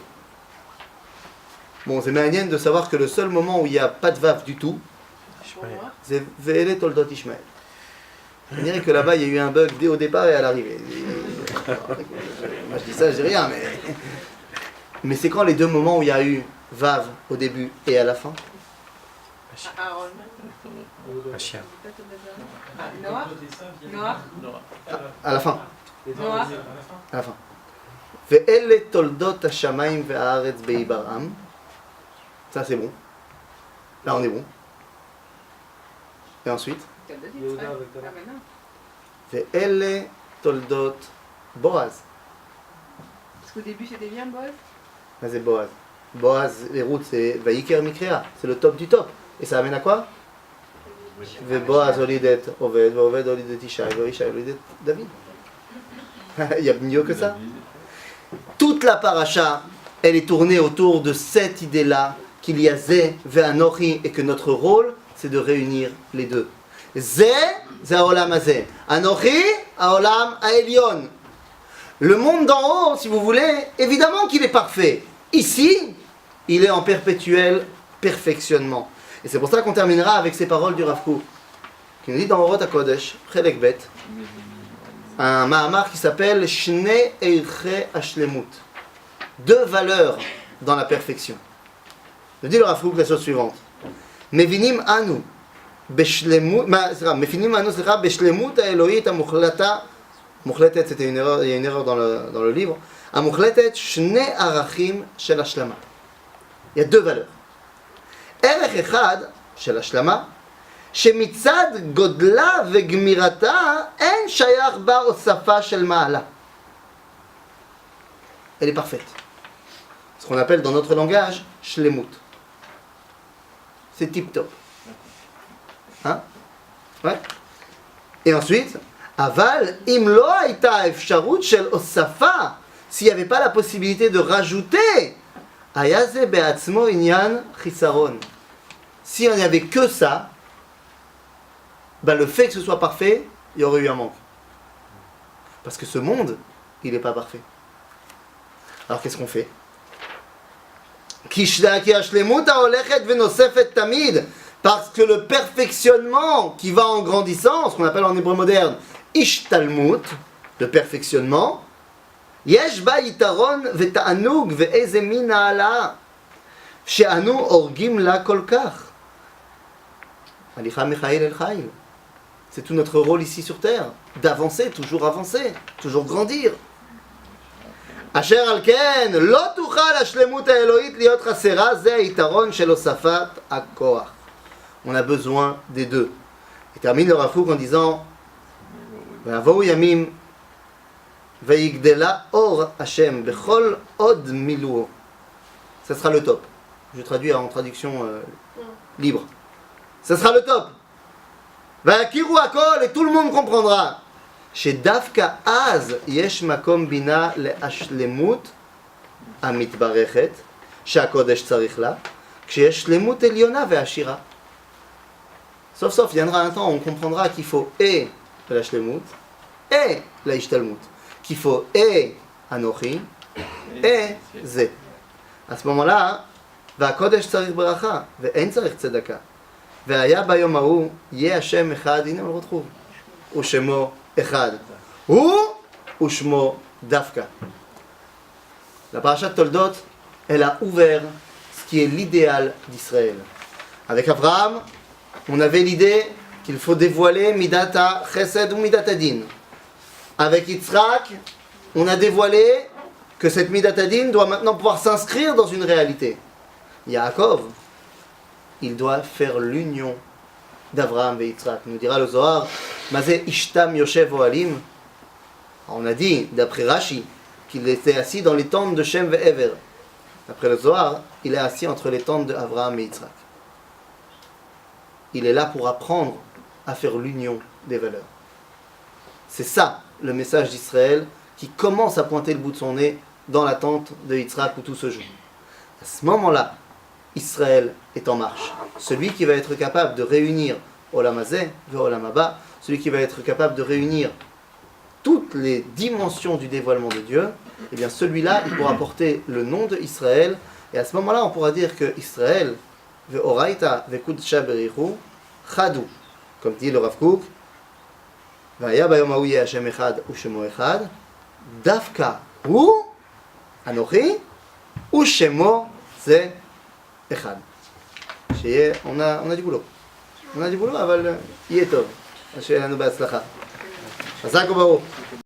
Bon, c'est magnifique de savoir que le seul moment où il n'y a pas de vav du tout, c'est Ve'ele Toldot Ishmael. On dirait que là-bas, il y a eu un bug dès au départ et à l'arrivée. Moi, je dis ça, je dis rien, mais c'est quand les 2 moments où il y a eu Vav au début et à la fin? À la fin. À la fin. Ve'ele toldot hashamayim ve'haaretz be'ibaram. Ça, c'est bon. Là, on est bon. Et ensuite Ve'ele toldot Boaz. Parce qu'au début c'était bien Boaz. Ah, c'est Boaz. Boaz et Ruth c'est Vayiker Mikrea. C'est le top du top. Et ça amène à quoi? Boaz olidet Oved, Oved olidet Ishaï, Ishaï olidet David. Il y a mieux que ça. Toute la paracha, elle est tournée autour de cette idée-là qu'il y a Zé, Ve'anochi, et que notre rôle, c'est de réunir les deux. Zé, c'est Haolam Hazé. Anochi, Haolam Haelyon. Le monde d'en haut, si vous voulez, évidemment qu'il est parfait. Ici, il est en perpétuel perfectionnement. Et c'est pour ça qu'on terminera avec ces paroles du Rav Kook, qui nous dit dans Orot HaKodesh, Chelek Bet, un Mahamar qui s'appelle Shnei Eiche Hashlemut. 2 valeurs dans la perfection. Il dit le Rav Kook la chose suivante. Mevinim anu beshlemut, mevinim anu beshlemut haelohit hamukhlata, mukhletet, c'était une erreur, il y a une erreur dans le livre. Hamukletet shnei arachim shel hashlama. Il y a 2 valeurs. Erech echad shel hashlama, shemitzad godla vegmirata en shayach ba osafa shel ma'ala. Elle est parfaite. Ce qu'on appelle dans notre langage shlemut. C'est tip top. Hein? Ouais. Et ensuite, aval imlo aita efsharut shel osafa. S'il n'y avait pas la possibilité de rajouter, ayaze be'atzmo inyan chisaron. Si on n'y avait que ça, ben le fait que ce soit parfait, il y aurait eu un manque. Parce que ce monde, il n'est pas parfait. Alors qu'est-ce qu'on fait? Parce que le perfectionnement qui va en grandissant, ce qu'on appelle en hébreu moderne ishtalmut, le perfectionnement, yesh ba yitaron veta'anug ve'eze min ha'ala she'anu orgim la kol kach. Alicha mechail el chail. C'est tout notre rôle ici sur terre, d'avancer, toujours grandir. אשר על כן, לא תוכל השלמות האלוהית להיות חסרה, זה היתרון של הוספת הכוח. On a besoin des deux. Il termine le Rav Kook en disant Va'avohu yamim va'yigdela or Hashem bechol od miluo. Ça sera le top. Je traduis en traduction libre. Ça sera le top. Va'yakiru hakol, et tout le monde comprendra. Chez Dafka Az yesh makom bina le'ashlemut amitbarechet שהקודש צריך לה, כשיש שלמות עליונה ועשירה. Sauf, il viendra un temps où on comprendra qu'il faut et la shlemut, et la ishtalmut, qu'il faut et anochi, et ze. À ce moment-là, והקודש צריך ברכה, ואין צריך צדקה. והיה ביום ההוא, יהיה השם אחד, הנה הוא retrouve, ושמו אחד. הוא ושמו דווקא. La parashat Toldot, elle a ouvert ce qui est l'idéal d'Israël. Avec Abraham, on avait l'idée qu'il faut dévoiler Midata Chesed ou Midata Din. Avec Yitzhak, on a dévoilé que cette Midata Din doit maintenant pouvoir s'inscrire dans une réalité. Yaakov, il doit faire l'union d'Abraham et Yitzhak. Nous dira le Zohar, Mazé Ishtam Yoshev Ohalim. On a dit, d'après Rashi, qu'il était assis dans les tentes de Shem et Ever. D'après le Zohar, il est assis entre les tentes d'Abraham et Yitzhak. Il est là pour apprendre à faire l'union des valeurs. C'est ça le message d'Israël qui commence à pointer le bout de son nez dans la tente de Yitzhak où tout se joue. À ce moment-là, Israël est en marche. Celui qui va être capable de réunir Olam Hazeh et Olam Haba, celui qui va être capable de réunir toutes les dimensions du dévoilement de Dieu, eh bien celui-là, il pourra porter le nom de Israël, et à ce moment-là, on pourra dire que Israël, ve'oraita ve'kudsha berichu, chadou, comme dit le Rav Kook, va'aya bayom ha'u yeh Hashem echad u'shemo echad, dafka hu, anochi, u'shemo ze echad. On a du boulot. On a du boulot, אבל יהיה טוב. שיהיה לנו בהצלחה. חזק וברוך.